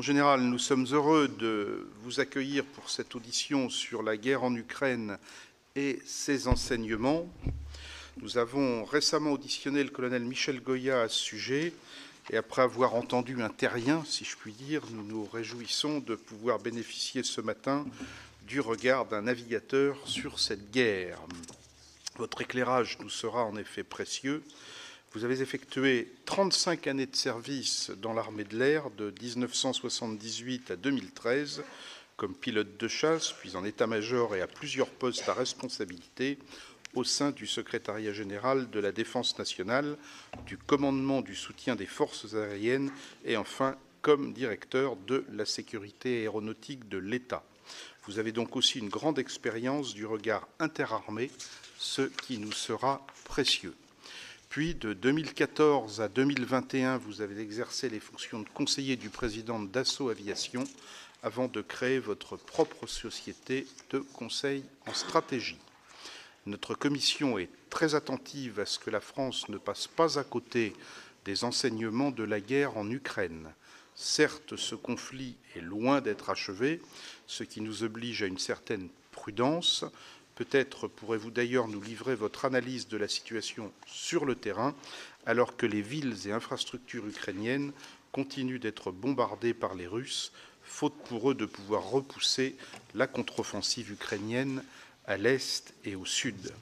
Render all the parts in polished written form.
Mon général, nous sommes heureux de vous accueillir pour cette audition sur la guerre en Ukraine et ses enseignements. Nous avons récemment auditionné le colonel Michel Goya à ce sujet, et après avoir entendu un terrien, si je puis dire, nous nous réjouissons de pouvoir bénéficier ce matin du regard d'un navigateur sur cette guerre. Votre éclairage nous sera en effet précieux. Vous avez effectué 35 années de service dans l'armée de l'air de 1978 à 2013 comme pilote de chasse, puis en état-major et à plusieurs postes à responsabilité au sein du secrétariat général de la Défense nationale, du commandement du soutien des forces aériennes et enfin comme directeur de la sécurité aéronautique de l'État. Vous avez donc aussi une grande expérience du regard interarmé, ce qui nous sera précieux. Puis, de 2014 à 2021, vous avez exercé les fonctions de conseiller du président de Dassault Aviation avant de créer votre propre société de conseil en stratégie. Notre commission est très attentive à ce que la France ne passe pas à côté des enseignements de la guerre en Ukraine. Certes, ce conflit est loin d'être achevé, ce qui nous oblige à une certaine prudence. Peut-être pourrez-vous d'ailleurs nous livrer votre analyse de la situation sur le terrain, alors que les villes et infrastructures ukrainiennes continuent d'être bombardées par les Russes, faute pour eux de pouvoir repousser la contre-offensive ukrainienne à l'est et au sud.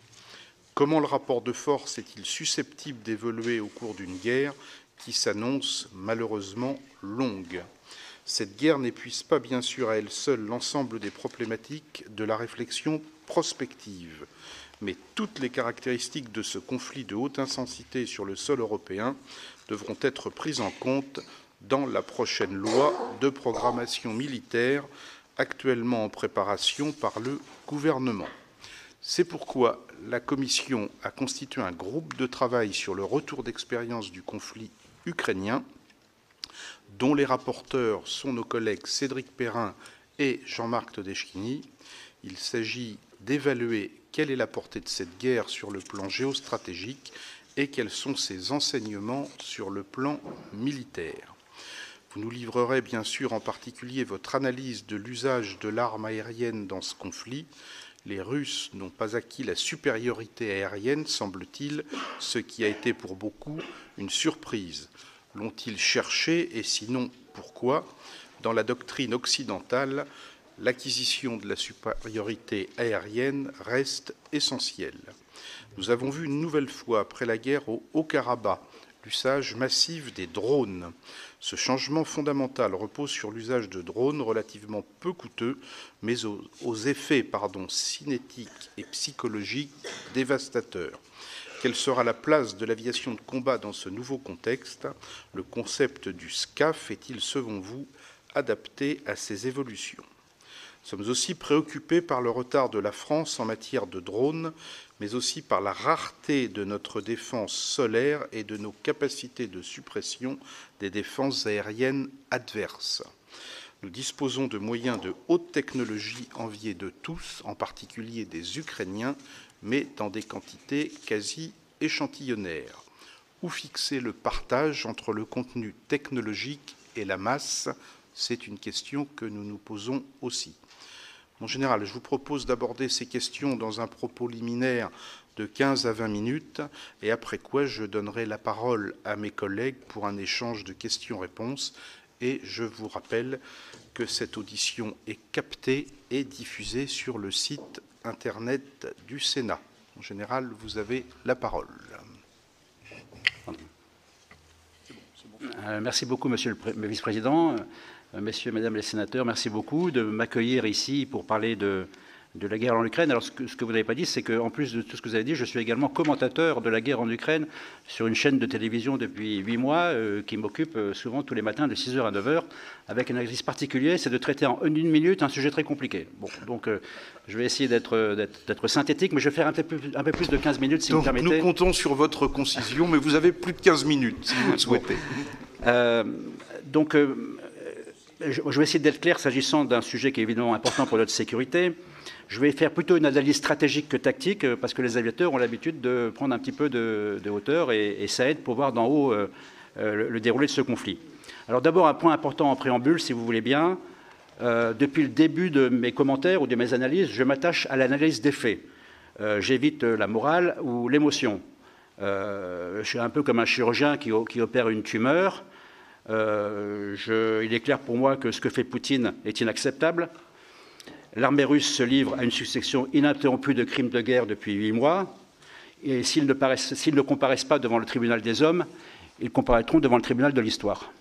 Comment le rapport de force est-il susceptible d'évoluer au cours d'une guerre qui s'annonce malheureusement longue ? Cette guerre n'épuise pas bien sûr à elle seule l'ensemble des problématiques de la réflexion prospective, mais toutes les caractéristiques de ce conflit de haute intensité sur le sol européen devront être prises en compte dans la prochaine loi de programmation militaire actuellement en préparation par le gouvernement. C'est pourquoi la Commission a constitué un groupe de travail sur le retour d'expérience du conflit ukrainien, dont les rapporteurs sont nos collègues Cédric Perrin et Jean-Marc Todeschini. Il s'agit d'évaluer quelle est la portée de cette guerre sur le plan géostratégique et quels sont ses enseignements sur le plan militaire. Vous nous livrerez bien sûr en particulier votre analyse de l'usage de l'arme aérienne dans ce conflit. Les Russes n'ont pas acquis la supériorité aérienne, semble-t-il, ce qui a été pour beaucoup une surprise. L'ont-ils cherché et sinon pourquoi ? Dans la doctrine occidentale, l'acquisition de la supériorité aérienne reste essentielle. Nous avons vu une nouvelle fois, après la guerre au Haut-Karabakh, l'usage massif des drones. Ce changement fondamental repose sur l'usage de drones relativement peu coûteux, mais aux effets cinétiques et psychologiques dévastateurs. Quelle sera la place de l'aviation de combat dans ce nouveau contexte ? Le concept du SCAF est-il, selon vous, adapté à ces évolutions ? Nous sommes aussi préoccupés par le retard de la France en matière de drones, mais aussi par la rareté de notre défense solaire et de nos capacités de suppression des défenses aériennes adverses. Nous disposons de moyens de haute technologie enviés de tous, en particulier des Ukrainiens, mais dans des quantités quasi échantillonnaires. Où fixer le partage entre le contenu technologique et la masse ? C'est une question que nous nous posons aussi. Mon général, je vous propose d'aborder ces questions dans un propos liminaire de 15 à 20 minutes, et après quoi je donnerai la parole à mes collègues pour un échange de questions-réponses. Et je vous rappelle que cette audition est captée et diffusée sur le site Internet du Sénat. En général, vous avez la parole. Merci beaucoup, Monsieur le Vice-président. Messieurs, Mesdames les sénateurs, merci beaucoup de m'accueillir ici pour parler de la guerre en Ukraine. Alors, ce que vous n'avez pas dit, c'est qu'en plus de tout ce que vous avez dit, je suis également commentateur de la guerre en Ukraine sur une chaîne de télévision depuis 8 mois qui m'occupe souvent tous les matins de 6h à 9h avec un exercice particulier, c'est de traiter en une minute un sujet très compliqué. Bon, donc, je vais essayer d'être synthétique, mais je vais faire un peu plus de 15 minutes, si vous me permettez. Nous comptons sur votre concision, mais vous avez plus de 15 minutes, si vous le souhaitez. Je vais essayer d'être clair s'agissant d'un sujet qui est évidemment important pour notre sécurité. Je vais faire plutôt une analyse stratégique que tactique, parce que les aviateurs ont l'habitude de prendre un petit peu de hauteur, et ça aide pour voir d'en haut le déroulé de ce conflit. Alors d'abord, un point important en préambule, si vous voulez bien. Depuis le début de mes commentaires ou de mes analyses, je m'attache à l'analyse des faits. J'évite la morale ou l'émotion. Je suis un peu comme un chirurgien qui opère une tumeur. Il est clair pour moi que ce que fait Poutine est inacceptable. L'armée russe se livre à une succession ininterrompue de crimes de guerre depuis 8 mois. Et s'ils ne comparaissent pas devant le tribunal des hommes, ils comparaîtront devant le tribunal de l'histoire.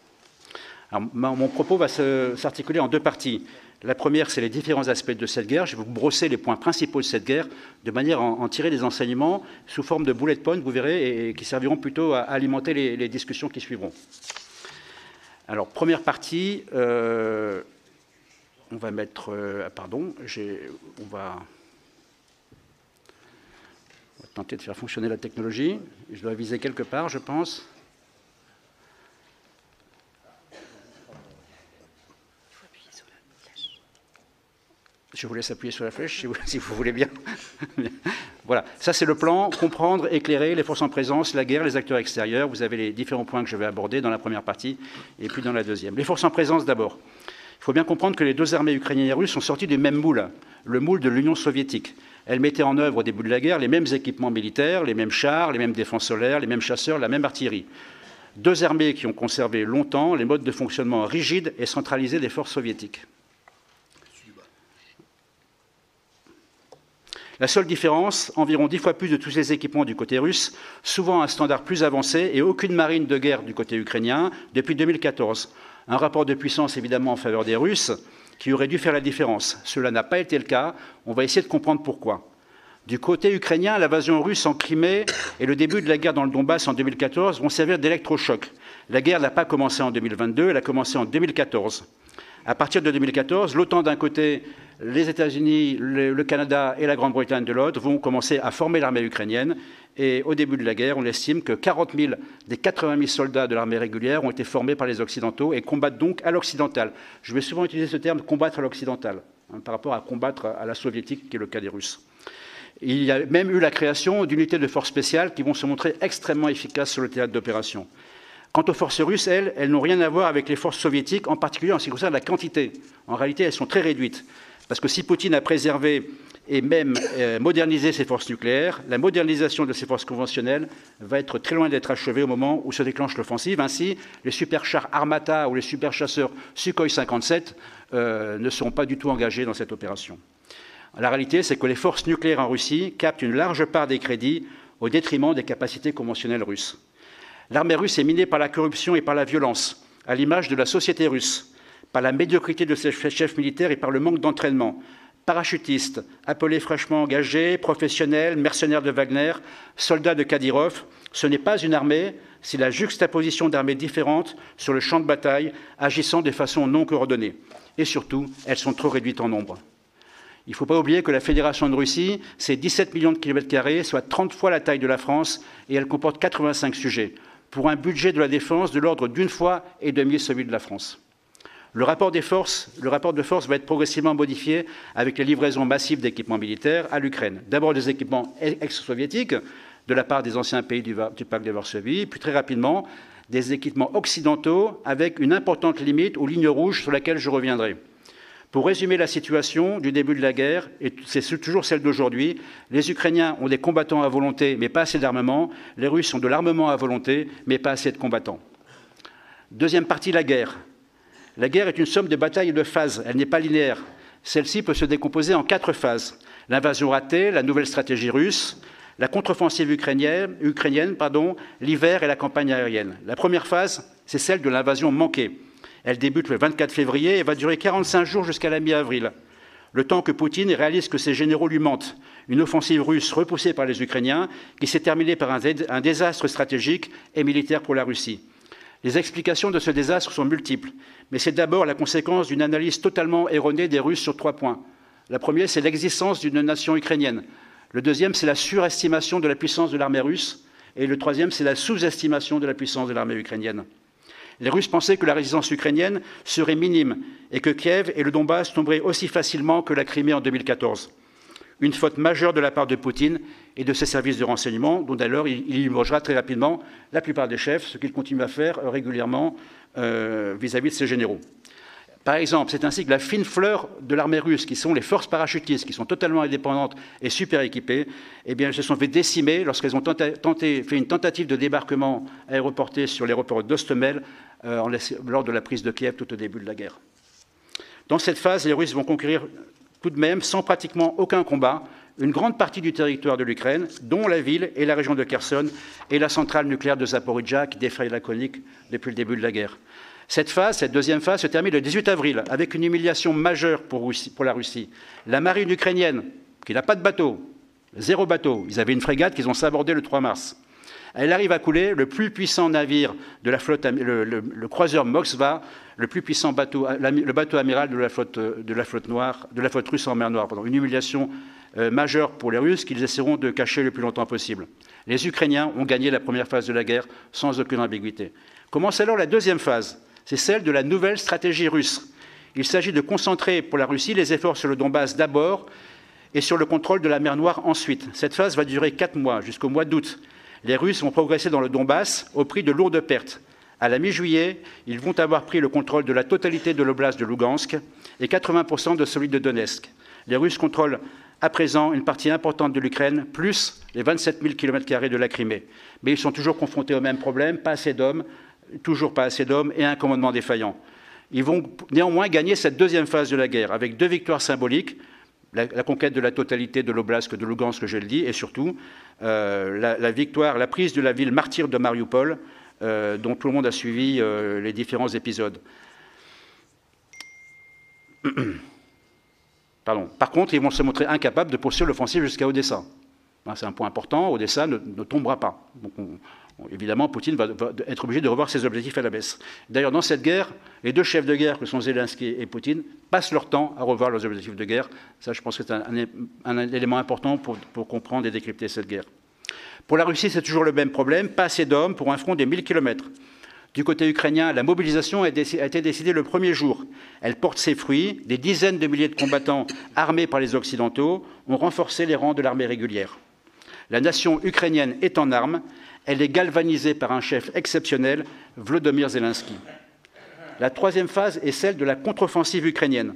Mon propos va s'articuler en deux parties. La première, c'est les différents aspects de cette guerre. Je vais vous brosser les points principaux de cette guerre, de manière à en tirer des enseignements sous forme de bullet points, vous verrez, et qui serviront plutôt à alimenter les discussions qui suivront. Alors, première partie, on va mettre... on va tenter de faire fonctionner la technologie. Je dois viser quelque part, je pense. Je vous laisse appuyer sur la flèche, si vous voulez bien. Voilà, ça c'est le plan, comprendre, éclairer les forces en présence, la guerre, les acteurs extérieurs. Vous avez les différents points que je vais aborder dans la première partie et puis dans la deuxième. Les forces en présence d'abord. Il faut bien comprendre que les deux armées ukrainiennes et russes sont sorties du même moule, le moule de l'Union soviétique. Elles mettaient en œuvre au début de la guerre les mêmes équipements militaires, les mêmes chars, les mêmes défenses solaires, les mêmes chasseurs, la même artillerie. Deux armées qui ont conservé longtemps les modes de fonctionnement rigides et centralisés des forces soviétiques. La seule différence, environ 10 fois plus de tous les équipements du côté russe, souvent à un standard plus avancé et aucune marine de guerre du côté ukrainien depuis 2014. Un rapport de puissance évidemment en faveur des Russes qui aurait dû faire la différence. Cela n'a pas été le cas. On va essayer de comprendre pourquoi. Du côté ukrainien, l'invasion russe en Crimée et le début de la guerre dans le Donbass en 2014 vont servir d'électrochoc. La guerre n'a pas commencé en 2022, elle a commencé en 2014. À partir de 2014, l'OTAN d'un côté, les États-Unis, le Canada et la Grande-Bretagne de l'autre vont commencer à former l'armée ukrainienne. Et au début de la guerre, on estime que 40 000 des 80 000 soldats de l'armée régulière ont été formés par les Occidentaux et combattent donc à l'occidental. Je vais souvent utiliser ce terme, combattre à l'occidental, par rapport à combattre à la soviétique, qui est le cas des Russes. Il y a même eu la création d'unités de forces spéciales qui vont se montrer extrêmement efficaces sur le théâtre d'opération. Quant aux forces russes, elles n'ont rien à voir avec les forces soviétiques, en particulier en ce qui concerne la quantité. En réalité, elles sont très réduites. Parce que si Poutine a préservé et même modernisé ses forces nucléaires, la modernisation de ses forces conventionnelles va être très loin d'être achevée au moment où se déclenche l'offensive. Ainsi, les superchars Armata ou les superchasseurs Sukhoi 57 ne seront pas du tout engagés dans cette opération. La réalité, c'est que les forces nucléaires en Russie captent une large part des crédits au détriment des capacités conventionnelles russes. L'armée russe est minée par la corruption et par la violence, à l'image de la société russe, par la médiocrité de ses chefs militaires et par le manque d'entraînement. Parachutistes, appelés fraîchement engagés, professionnels, mercenaires de Wagner, soldats de Kadyrov, ce n'est pas une armée, c'est la juxtaposition d'armées différentes sur le champ de bataille, agissant de façon non coordonnée. Et surtout, elles sont trop réduites en nombre. Il ne faut pas oublier que la Fédération de Russie, c'est 17 millions de kilomètres carrés, soit 30 fois la taille de la France, et elle comporte 85 sujets, pour un budget de la défense de l'ordre d'une fois et demie celui de la France. Le rapport de force va être progressivement modifié avec les livraisons massives d'équipements militaires à l'Ukraine. D'abord des équipements ex-soviétiques de la part des anciens pays du pacte de Varsovie, puis très rapidement des équipements occidentaux avec une importante limite ou ligne rouge sur laquelle je reviendrai. Pour résumer la situation du début de la guerre, et c'est toujours celle d'aujourd'hui, les Ukrainiens ont des combattants à volonté, mais pas assez d'armement. Les Russes ont de l'armement à volonté, mais pas assez de combattants. Deuxième partie, la guerre. La guerre est une somme de batailles et de phases. Elle n'est pas linéaire. Celle-ci peut se décomposer en 4 phases. L'invasion ratée, la nouvelle stratégie russe, la contre-offensive ukrainienne, l'hiver et la campagne aérienne. La première phase, c'est celle de l'invasion manquée. Elle débute le 24 février et va durer 45 jours jusqu'à la mi-avril. Le temps que Poutine réalise que ses généraux lui mentent. Une offensive russe repoussée par les Ukrainiens qui s'est terminée par un désastre stratégique et militaire pour la Russie. Les explications de ce désastre sont multiples, mais c'est d'abord la conséquence d'une analyse totalement erronée des Russes sur 3 points. La première, c'est l'existence d'une nation ukrainienne. Le deuxième, c'est la surestimation de la puissance de l'armée russe. Et le troisième, c'est la sous-estimation de la puissance de l'armée ukrainienne. Les Russes pensaient que la résistance ukrainienne serait minime et que Kiev et le Donbass tomberaient aussi facilement que la Crimée en 2014. Une faute majeure de la part de Poutine et de ses services de renseignement, dont d'ailleurs il limogera très rapidement la plupart des chefs, ce qu'il continue à faire régulièrement vis-à-vis de ses généraux. Par exemple, c'est ainsi que la fine fleur de l'armée russe, qui sont les forces parachutistes, qui sont totalement indépendantes et super équipées, eh bien, elles se sont fait décimer lorsqu'elles ont fait une tentative de débarquement aéroporté sur l'aéroport d'Ostomel lors de la prise de Kiev tout au début de la guerre. Dans cette phase, les Russes vont conquérir tout de même, sans pratiquement aucun combat, une grande partie du territoire de l'Ukraine, dont la ville et la région de Kherson et la centrale nucléaire de Zaporijjia, qui défraye la chronique depuis le début de la guerre. Cette deuxième phase, se termine le 18 avril, avec une humiliation majeure pour la Russie. La marine ukrainienne, qui n'a pas de bateau, 0 bateau, ils avaient une frégate qu'ils ont sabordée le 3 mars. Elle arrive à couler le plus puissant navire de la flotte, le croiseur Moskva, le plus puissant bateau, le bateau amiral de la flotte russe en mer Noire. Une humiliation majeure pour les Russes qu'ils essaieront de cacher le plus longtemps possible. Les Ukrainiens ont gagné la première phase de la guerre sans aucune ambiguïté. Commence alors la deuxième phase. C'est celle de la nouvelle stratégie russe. Il s'agit de concentrer pour la Russie les efforts sur le Donbass d'abord et sur le contrôle de la mer Noire ensuite. Cette phase va durer 4 mois, jusqu'au mois d'août. Les Russes vont progresser dans le Donbass au prix de lourdes pertes. À la mi-juillet, ils vont avoir pris le contrôle de la totalité de l'oblast de Lugansk et 80% de celui de Donetsk. Les Russes contrôlent à présent une partie importante de l'Ukraine, plus les 27 000 km² de la Crimée. Mais ils sont toujours confrontés au même problème, toujours pas assez d'hommes et un commandement défaillant. Ils vont néanmoins gagner cette deuxième phase de la guerre avec 2 victoires symboliques, la conquête de la totalité de l'oblast de Lugansk, que je le dis, et surtout la prise de la ville martyre de Mariupol, dont tout le monde a suivi les différents épisodes. Pardon. Par contre, ils vont se montrer incapables de poursuivre l'offensive jusqu'à Odessa. C'est un point important, Odessa ne tombera pas. Donc évidemment, Poutine va être obligé de revoir ses objectifs à la baisse. D'ailleurs, dans cette guerre, les 2 chefs de guerre, que sont Zelensky et Poutine, passent leur temps à revoir leurs objectifs de guerre. Ça, je pense que c'est un élément important pour comprendre et décrypter cette guerre. Pour la Russie, c'est toujours le même problème, pas assez d'hommes pour un front des 1000 km. Du côté ukrainien, la mobilisation a été décidée le premier jour. Elle porte ses fruits. Des dizaines de milliers de combattants armés par les Occidentaux ont renforcé les rangs de l'armée régulière. La nation ukrainienne est en armes. Elle est galvanisée par un chef exceptionnel, Volodymyr Zelensky. La troisième phase est celle de la contre-offensive ukrainienne.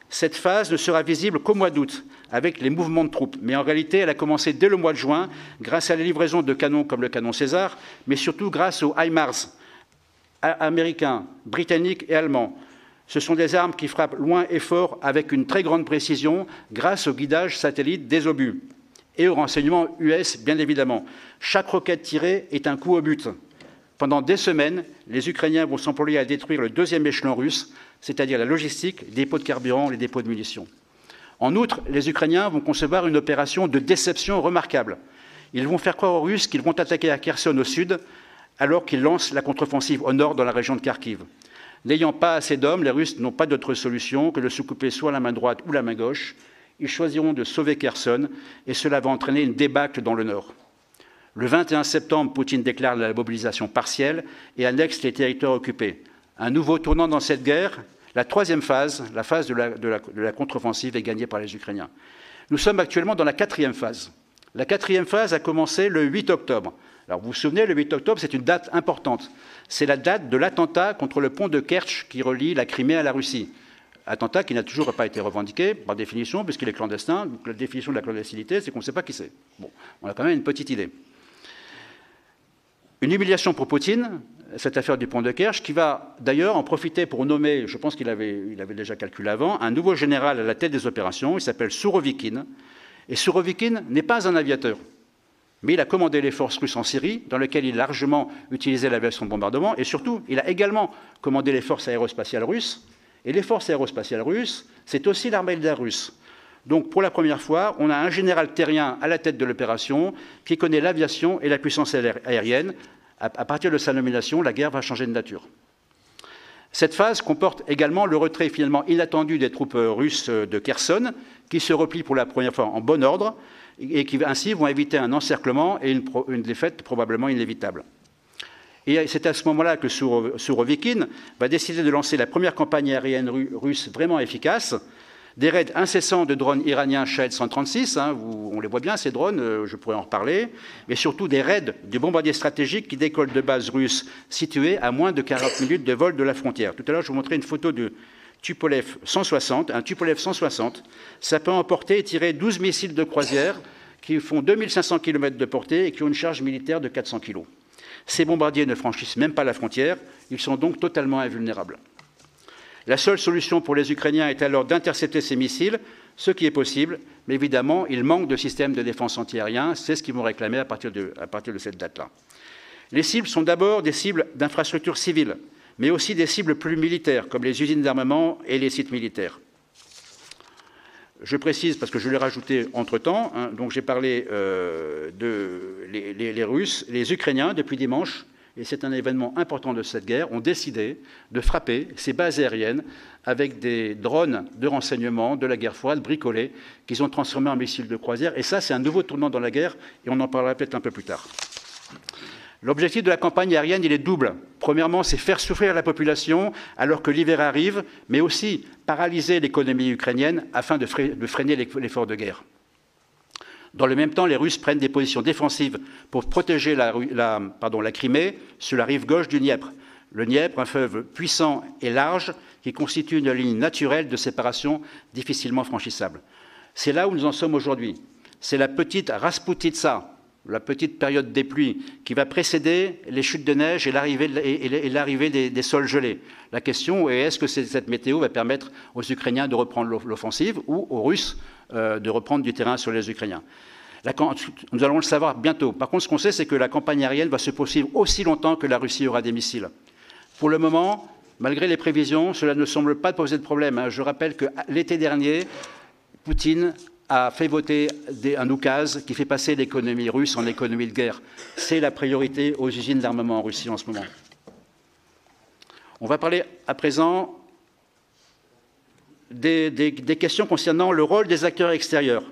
Cette phase ne sera visible qu'au mois d'août, avec les mouvements de troupes. Mais en réalité, elle a commencé dès le mois de juin, grâce à la livraison de canons comme le canon César, mais surtout grâce aux HIMARS, américains, britanniques et allemands. Ce sont des armes qui frappent loin et fort avec une très grande précision grâce au guidage satellite des obus et au renseignement US, bien évidemment. Chaque roquette tirée est un coup au but. Pendant des semaines, les Ukrainiens vont s'employer à détruire le 2e échelon russe, c'est-à-dire la logistique, les dépôts de carburant, les dépôts de munitions. En outre, les Ukrainiens vont concevoir une opération de déception remarquable. Ils vont faire croire aux Russes qu'ils vont attaquer à Kherson au sud, alors qu'ils lancent la contre-offensive au nord dans la région de Kharkiv. N'ayant pas assez d'hommes, les Russes n'ont pas d'autre solution que de se couper soit la main droite ou la main gauche. Ils choisiront de sauver Kherson et cela va entraîner une débâcle dans le nord. Le 21 septembre, Poutine déclare la mobilisation partielle et annexe les territoires occupés. Un nouveau tournant dans cette guerre, la troisième phase, la phase de la contre-offensive, est gagnée par les Ukrainiens. Nous sommes actuellement dans la 4e phase. La 4e phase a commencé le 8 octobre. Alors vous vous souvenez, le 8 octobre, c'est une date importante. C'est la date de l'attentat contre le pont de Kerch qui relie la Crimée à la Russie. Attentat qui n'a toujours pas été revendiqué, par définition, puisqu'il est clandestin. Donc la définition de la clandestinité, c'est qu'on ne sait pas qui c'est. Bon, on a quand même une petite idée. Une humiliation pour Poutine, cette affaire du pont de Kerch, qui va d'ailleurs en profiter pour nommer, je pense qu'il avait déjà calculé avant, un nouveau général à la tête des opérations. Il s'appelle Sourovikine. Et Sourovikine n'est pas un aviateur. Mais il a commandé les forces russes en Syrie, dans lesquelles il a largement utilisé l'aviation de bombardement, et surtout, il a également commandé les forces aérospatiales russes. Et les forces aérospatiales russes, c'est aussi l'armée de l'air russe. Donc, pour la première fois, on a un général terrien à la tête de l'opération qui connaît l'aviation et la puissance aérienne. À partir de sa nomination, la guerre va changer de nature. Cette phase comporte également le retrait finalement inattendu des troupes russes de Kherson, qui se replient pour la première fois en bon ordre, et qui ainsi vont éviter un encerclement et une défaite probablement inévitable. Et c'est à ce moment-là que Sourovikine va décider de lancer la première campagne aérienne russe vraiment efficace, Des raids incessants de drones iraniens Shahed 136, on les voit bien ces drones, je pourrais en reparler, mais surtout des raids de bombardiers stratégiques qui décollent de bases russes situées à moins de 40 minutes de vol de la frontière. Tout à l'heure, je vous montrais une photo de Tupolev 160. Un Tupolev 160, ça peut emporter et tirer 12 missiles de croisière qui font 2500 km de portée et qui ont une charge militaire de 400 kg. Ces bombardiers ne franchissent même pas la frontière, ils sont donc totalement invulnérables. La seule solution pour les Ukrainiens est alors d'intercepter ces missiles, ce qui est possible, mais évidemment, il manque de systèmes de défense antiaérien, c'est ce qu'ils vont réclamer à partir de cette date-là. Les cibles sont d'abord des cibles d'infrastructures civiles, mais aussi des cibles plus militaires, comme les usines d'armement et les sites militaires. Je précise, parce que je l'ai rajouté entre-temps, donc j'ai parlé les Russes, les Ukrainiens, depuis dimanche, et c'est un événement important de cette guerre, ont décidé de frapper ces bases aériennes avec des drones de renseignement de la guerre froide bricolés qu'ils ont transformés en missiles de croisière. Et ça, c'est un nouveau tournant dans la guerre, et on en parlera peut-être un peu plus tard. L'objectif de la campagne aérienne, il est double. Premièrement, c'est faire souffrir la population alors que l'hiver arrive, mais aussi paralyser l'économie ukrainienne afin de freiner l'effort de guerre. Dans le même temps, les Russes prennent des positions défensives pour protéger la Crimée sur la rive gauche du Dniepr. Le Dniepr, un fleuve puissant et large qui constitue une ligne naturelle de séparation difficilement franchissable. C'est là où nous en sommes aujourd'hui. C'est la petite Rasputitsa, la petite période des pluies, qui va précéder les chutes de neige et l'arrivée des sols gelés. La question est, est-ce que cette météo va permettre aux Ukrainiens de reprendre l'offensive ou aux Russes de reprendre du terrain sur les Ukrainiens? Nous allons le savoir bientôt. Par contre, ce qu'on sait, c'est que la campagne aérienne va se poursuivre aussi longtemps que la Russie aura des missiles. Pour le moment, malgré les prévisions, cela ne semble pas poser de problème. Je rappelle que l'été dernier, Poutine a fait voter un oukase qui fait passer l'économie russe en économie de guerre. C'est la priorité aux usines d'armement en Russie en ce moment. On va parler à présent des questions concernant le rôle des acteurs extérieurs.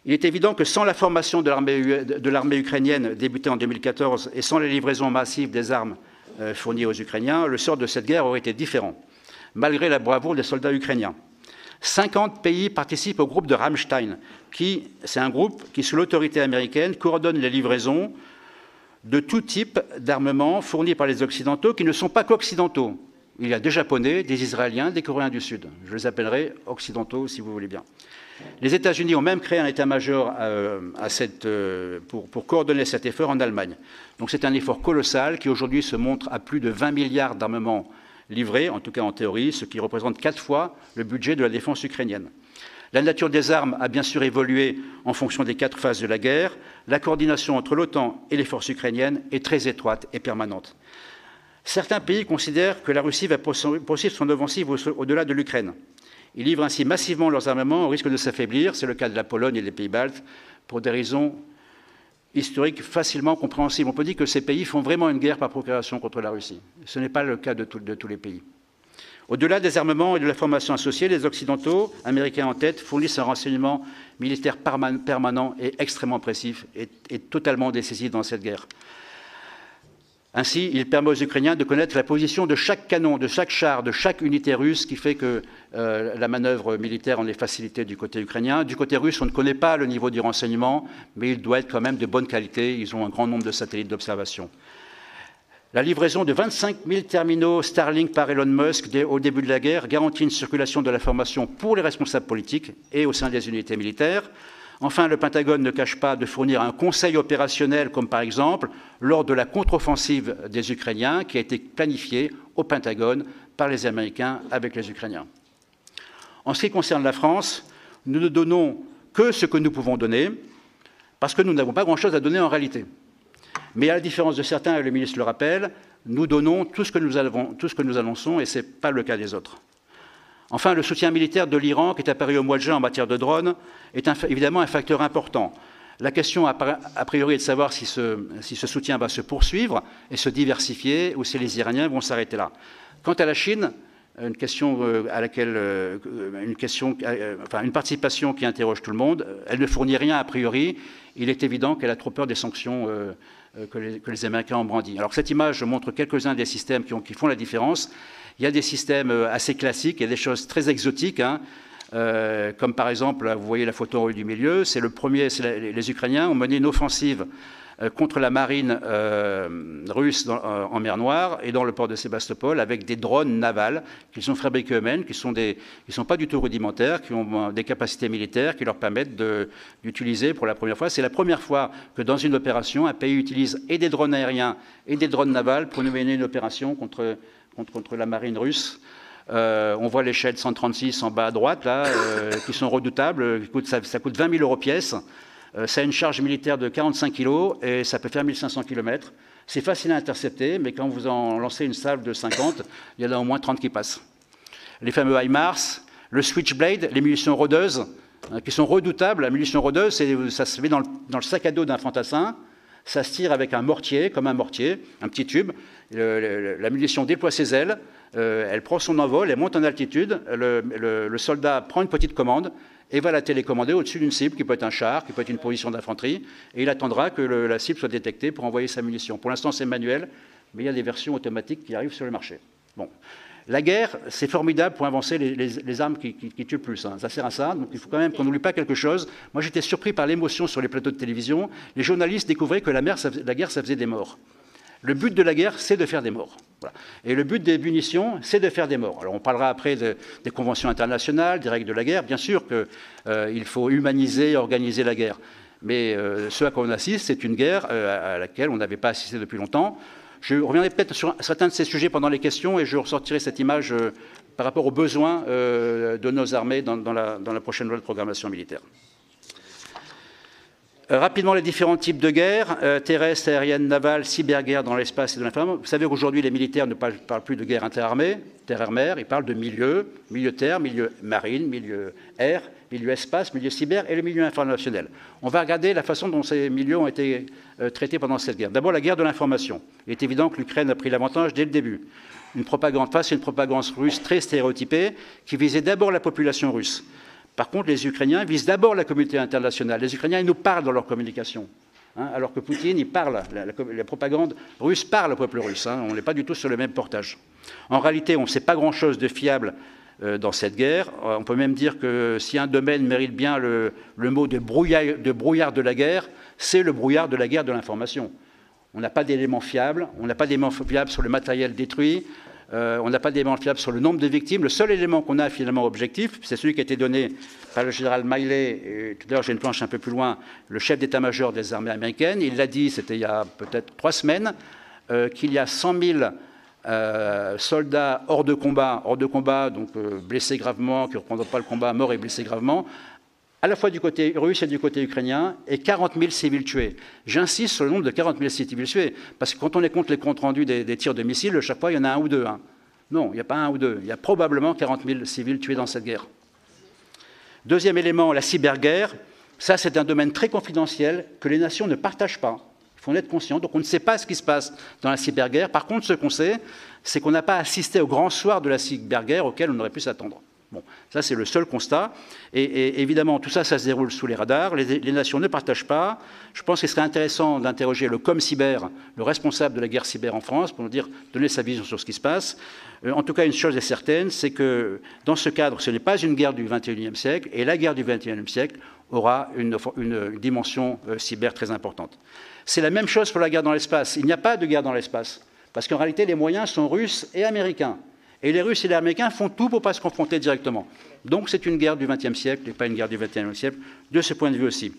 Il est évident que sans la formation de l'armée ukrainienne débutée en 2014 et sans les livraisons massives des armes fournies aux Ukrainiens, le sort de cette guerre aurait été différent, malgré la bravoure des soldats ukrainiens. 50 pays participent au groupe de Ramstein, c'est un groupe qui, sous l'autorité américaine, coordonne les livraisons de tout type d'armement fournis par les Occidentaux qui ne sont pas qu'occidentaux. Il y a des Japonais, des Israéliens, des Coréens du Sud. Je les appellerai occidentaux, si vous voulez bien. Les États-Unis ont même créé un état-major pour coordonner cet effort en Allemagne. Donc c'est un effort colossal qui aujourd'hui se montre à plus de 20 milliards d'armements livrés, en tout cas en théorie, ce qui représente 4 fois le budget de la défense ukrainienne. La nature des armes a bien sûr évolué en fonction des 4 phases de la guerre. La coordination entre l'OTAN et les forces ukrainiennes est très étroite et permanente. Certains pays considèrent que la Russie va poursuivre son offensive au-delà de l'Ukraine. Ils livrent ainsi massivement leurs armements au risque de s'affaiblir. C'est le cas de la Pologne et des pays baltes, pour des raisons historiques facilement compréhensibles. On peut dire que ces pays font vraiment une guerre par procuration contre la Russie. Ce n'est pas le cas de tous les pays. Au-delà des armements et de la formation associée, les Occidentaux, Américains en tête, fournissent un renseignement militaire permanent et extrêmement précis et totalement décisif dans cette guerre. Ainsi, il permet aux Ukrainiens de connaître la position de chaque canon, de chaque char, de chaque unité russe, qui fait que la manœuvre militaire en est facilitée du côté ukrainien. Du côté russe, on ne connaît pas le niveau du renseignement, mais il doit être quand même de bonne qualité. Ils ont un grand nombre de satellites d'observation. La livraison de 25 000 terminaux Starlink par Elon Musk au début de la guerre garantit une circulation de l'information pour les responsables politiques et au sein des unités militaires. Enfin, le Pentagone ne cache pas de fournir un conseil opérationnel, comme par exemple lors de la contre-offensive des Ukrainiens, qui a été planifiée au Pentagone par les Américains avec les Ukrainiens. En ce qui concerne la France, nous ne donnons que ce que nous pouvons donner, parce que nous n'avons pas grand-chose à donner en réalité. Mais à la différence de certains, et le ministre le rappelle, nous donnons tout ce que nous annonçons, et ce n'est pas le cas des autres. Enfin, le soutien militaire de l'Iran, qui est apparu au mois de juin en matière de drones, est évidemment un facteur important. La question, a priori, est de savoir si ce soutien va se poursuivre et se diversifier, ou si les Iraniens vont s'arrêter là. Quant à la Chine, une participation qui interroge tout le monde, elle ne fournit rien a priori. Il est évident qu'elle a trop peur des sanctions que les Américains ont brandies. Alors cette image montre quelques-uns des systèmes qui font la différence. Il y a des systèmes assez classiques, il y a des choses très exotiques. comme par exemple, là, vous voyez la photo en haut du milieu, c'est le premier, les Ukrainiens ont mené une offensive contre la marine russe en mer Noire et dans le port de Sébastopol avec des drones navals qu'ils ont fabriqués eux-mêmes, qui sont pas du tout rudimentaires, qui ont des capacités militaires qui leur permettent d'utiliser pour la première fois. C'est la première fois que dans une opération, un pays utilise et des drones aériens et des drones navals pour mener une opération contre la marine russe. On voit les Shahed 136 en bas à droite, là, qui sont redoutables. Ça coûte 20 000 € pièce. Ça a une charge militaire de 45 kg et ça peut faire 1500 km. C'est facile à intercepter, mais quand vous en lancez une salve de 50, il y en a au moins 30 qui passent. Les fameux HIMARS, le Switchblade, les munitions rôdeuses, qui sont redoutables. La munition rôdeuse, ça se met dans le sac à dos d'un fantassin. Ça se tire avec un mortier, comme un mortier, un petit tube. La munition déploie ses ailes, elle prend son envol, elle monte en altitude. Le soldat prend une petite commande et va la télécommander au-dessus d'une cible, qui peut être un char, qui peut être une position d'infanterie, et il attendra que la cible soit détectée pour envoyer sa munition. Pour l'instant, c'est manuel, mais il y a des versions automatiques qui arrivent sur le marché. Bon. La guerre, c'est formidable pour avancer les armes qui tuent le plus. Hein. Ça sert à ça, donc il faut quand même qu'on n'oublie pas quelque chose. Moi, j'étais surpris par l'émotion sur les plateaux de télévision. Les journalistes découvraient que la guerre, ça faisait des morts. Le but de la guerre, c'est de faire des morts. Voilà. Et le but des munitions, c'est de faire des morts. Alors on parlera après des conventions internationales, des règles de la guerre. Bien sûr qu'il faut humaniser et organiser la guerre. Mais ce à quoi on assiste, c'est une guerre à laquelle on n'avait pas assisté depuis longtemps. Je reviendrai peut-être sur certains de ces sujets pendant les questions et je ressortirai cette image par rapport aux besoins de nos armées dans la prochaine loi de programmation militaire. Rapidement, les différents types de guerres, terrestres, aériennes, navales, cyberguerre dans l'espace et dans l'infirmerie. Vous savez qu'aujourd'hui, les militaires ne parlent plus de guerre interarmée, terre-air-mer, ils parlent de milieu terre, milieu marine, milieu air, milieu espace, milieu cyber et le milieu informationnel. On va regarder la façon dont ces milieux ont été traités pendant cette guerre. D'abord, la guerre de l'information. Il est évident que l'Ukraine a pris l'avantage dès le début. Face à une propagande russe très stéréotypée qui visait d'abord la population russe. Par contre, les Ukrainiens visent d'abord la communauté internationale. Les Ukrainiens, ils nous parlent dans leur communication. Hein, alors que Poutine, il parle, la propagande russe parle au peuple russe. Hein, on n'est pas du tout sur le même portage. En réalité, on ne sait pas grand-chose de fiable dans cette guerre. On peut même dire que si un domaine mérite bien le mot de brouillard de la guerre, c'est le brouillard de la guerre de l'information. On n'a pas d'éléments fiables, on n'a pas d'éléments fiables sur le matériel détruit, on n'a pas d'éléments fiables sur le nombre de victimes. Le seul élément qu'on a finalement objectif, c'est celui qui a été donné par le général Miley, et tout à l'heure j'ai une planche un peu plus loin, le chef d'état-major des armées américaines. Il l'a dit, c'était il y a peut-être 3 semaines, qu'il y a 100 000 soldats hors de combat, donc blessés gravement, qui ne reprendront pas le combat, morts et blessés gravement, à la fois du côté russe et du côté ukrainien, et 40 000 civils tués. J'insiste sur le nombre de 40 000 civils tués, parce que quand on compte les comptes rendus des tirs de missiles, chaque fois, il y en a un ou deux. Hein. Non, il n'y a pas un ou deux. Il y a probablement 40 000 civils tués dans cette guerre. Deuxième élément, la cyberguerre. Ça, c'est un domaine très confidentiel que les nations ne partagent pas. Il faut en être conscient. Donc, on ne sait pas ce qui se passe dans la cyberguerre. Par contre, ce qu'on sait, c'est qu'on n'a pas assisté au grand soir de la cyberguerre auquel on aurait pu s'attendre. Bon, ça, c'est le seul constat. Et évidemment, tout ça, ça se déroule sous les radars. Les nations ne partagent pas. Je pense qu'il serait intéressant d'interroger le ComCyber, le responsable de la guerre cyber en France, pour nous donner sa vision sur ce qui se passe. En tout cas, une chose est certaine, c'est que dans ce cadre, ce n'est pas une guerre du XXIe siècle, et la guerre du XXIe siècle aura une dimension cyber très importante. C'est la même chose pour la guerre dans l'espace. Il n'y a pas de guerre dans l'espace, parce qu'en réalité, les moyens sont russes et américains. Et les Russes et les Américains font tout pour ne pas se confronter directement. Donc c'est une guerre du XXe siècle et pas une guerre du XXIe siècle, de ce point de vue aussi.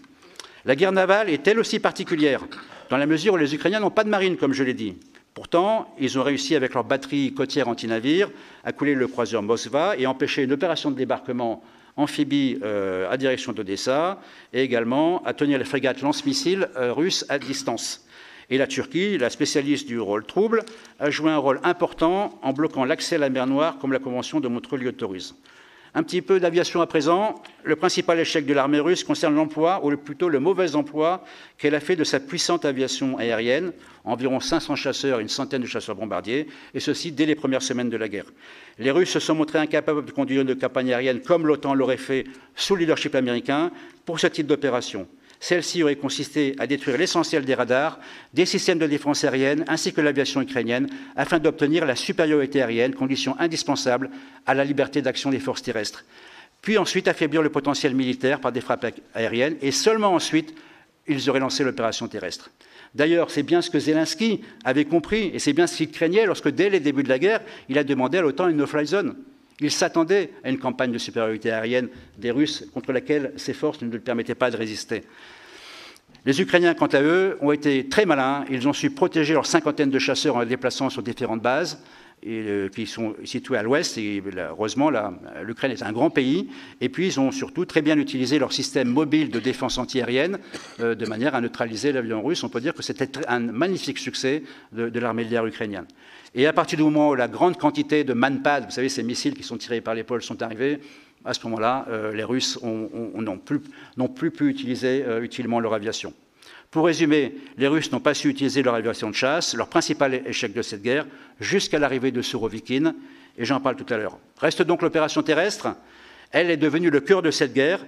La guerre navale est elle aussi particulière, dans la mesure où les Ukrainiens n'ont pas de marine, comme je l'ai dit. Pourtant, ils ont réussi avec leur batterie côtière anti-navire à couler le croiseur Moskva et empêcher une opération de débarquement amphibie à direction d'Odessa et également à tenir les frégates lance-missiles russes à distance. Et la Turquie, la spécialiste du rôle trouble, a joué un rôle important en bloquant l'accès à la mer Noire, comme la Convention de Montreux l'y autorise. Un petit peu d'aviation à présent. Le principal échec de l'armée russe concerne l'emploi, ou plutôt le mauvais emploi qu'elle a fait de sa puissante aviation aérienne, environ 500 chasseurs et une centaine de chasseurs bombardiers, et ceci dès les premières semaines de la guerre. Les Russes se sont montrés incapables de conduire une campagne aérienne comme l'OTAN l'aurait fait sous le leadership américain pour ce type d'opération. Celle-ci aurait consisté à détruire l'essentiel des radars, des systèmes de défense aérienne ainsi que l'aviation ukrainienne afin d'obtenir la supériorité aérienne, condition indispensable à la liberté d'action des forces terrestres. puis ensuite affaiblir le potentiel militaire par des frappes aériennes, et seulement ensuite, ils auraient lancé l'opération terrestre. D'ailleurs, c'est bien ce que Zelensky avait compris, et c'est bien ce qu'il craignait lorsque, dès les débuts de la guerre, il a demandé à l'OTAN une no-fly zone. Il s'attendait à une campagne de supériorité aérienne des Russes contre laquelle ses forces ne lui permettaient pas de résister. Les Ukrainiens, quant à eux, ont été très malins. Ils ont su protéger leur cinquantaine de chasseurs en les déplaçant sur différentes bases qui sont situées à l'ouest. Et heureusement, l'Ukraine est un grand pays. Et puis, ils ont surtout très bien utilisé leur système mobile de défense antiaérienne de manière à neutraliser l'avion russe. On peut dire que c'était un magnifique succès de l'armée de l'air ukrainienne. Et à partir du moment où la grande quantité de Manpad, vous savez, ces missiles qui sont tirés par l'épaule, sont arrivés, à ce moment-là, les Russes n'ont plus pu utiliser utilement leur aviation. Pour résumer, les Russes n'ont pas su utiliser leur aviation de chasse, leur principal échec de cette guerre, jusqu'à l'arrivée de Surovikin, et j'en parle tout à l'heure. Reste donc l'opération terrestre. Elle est devenue le cœur de cette guerre.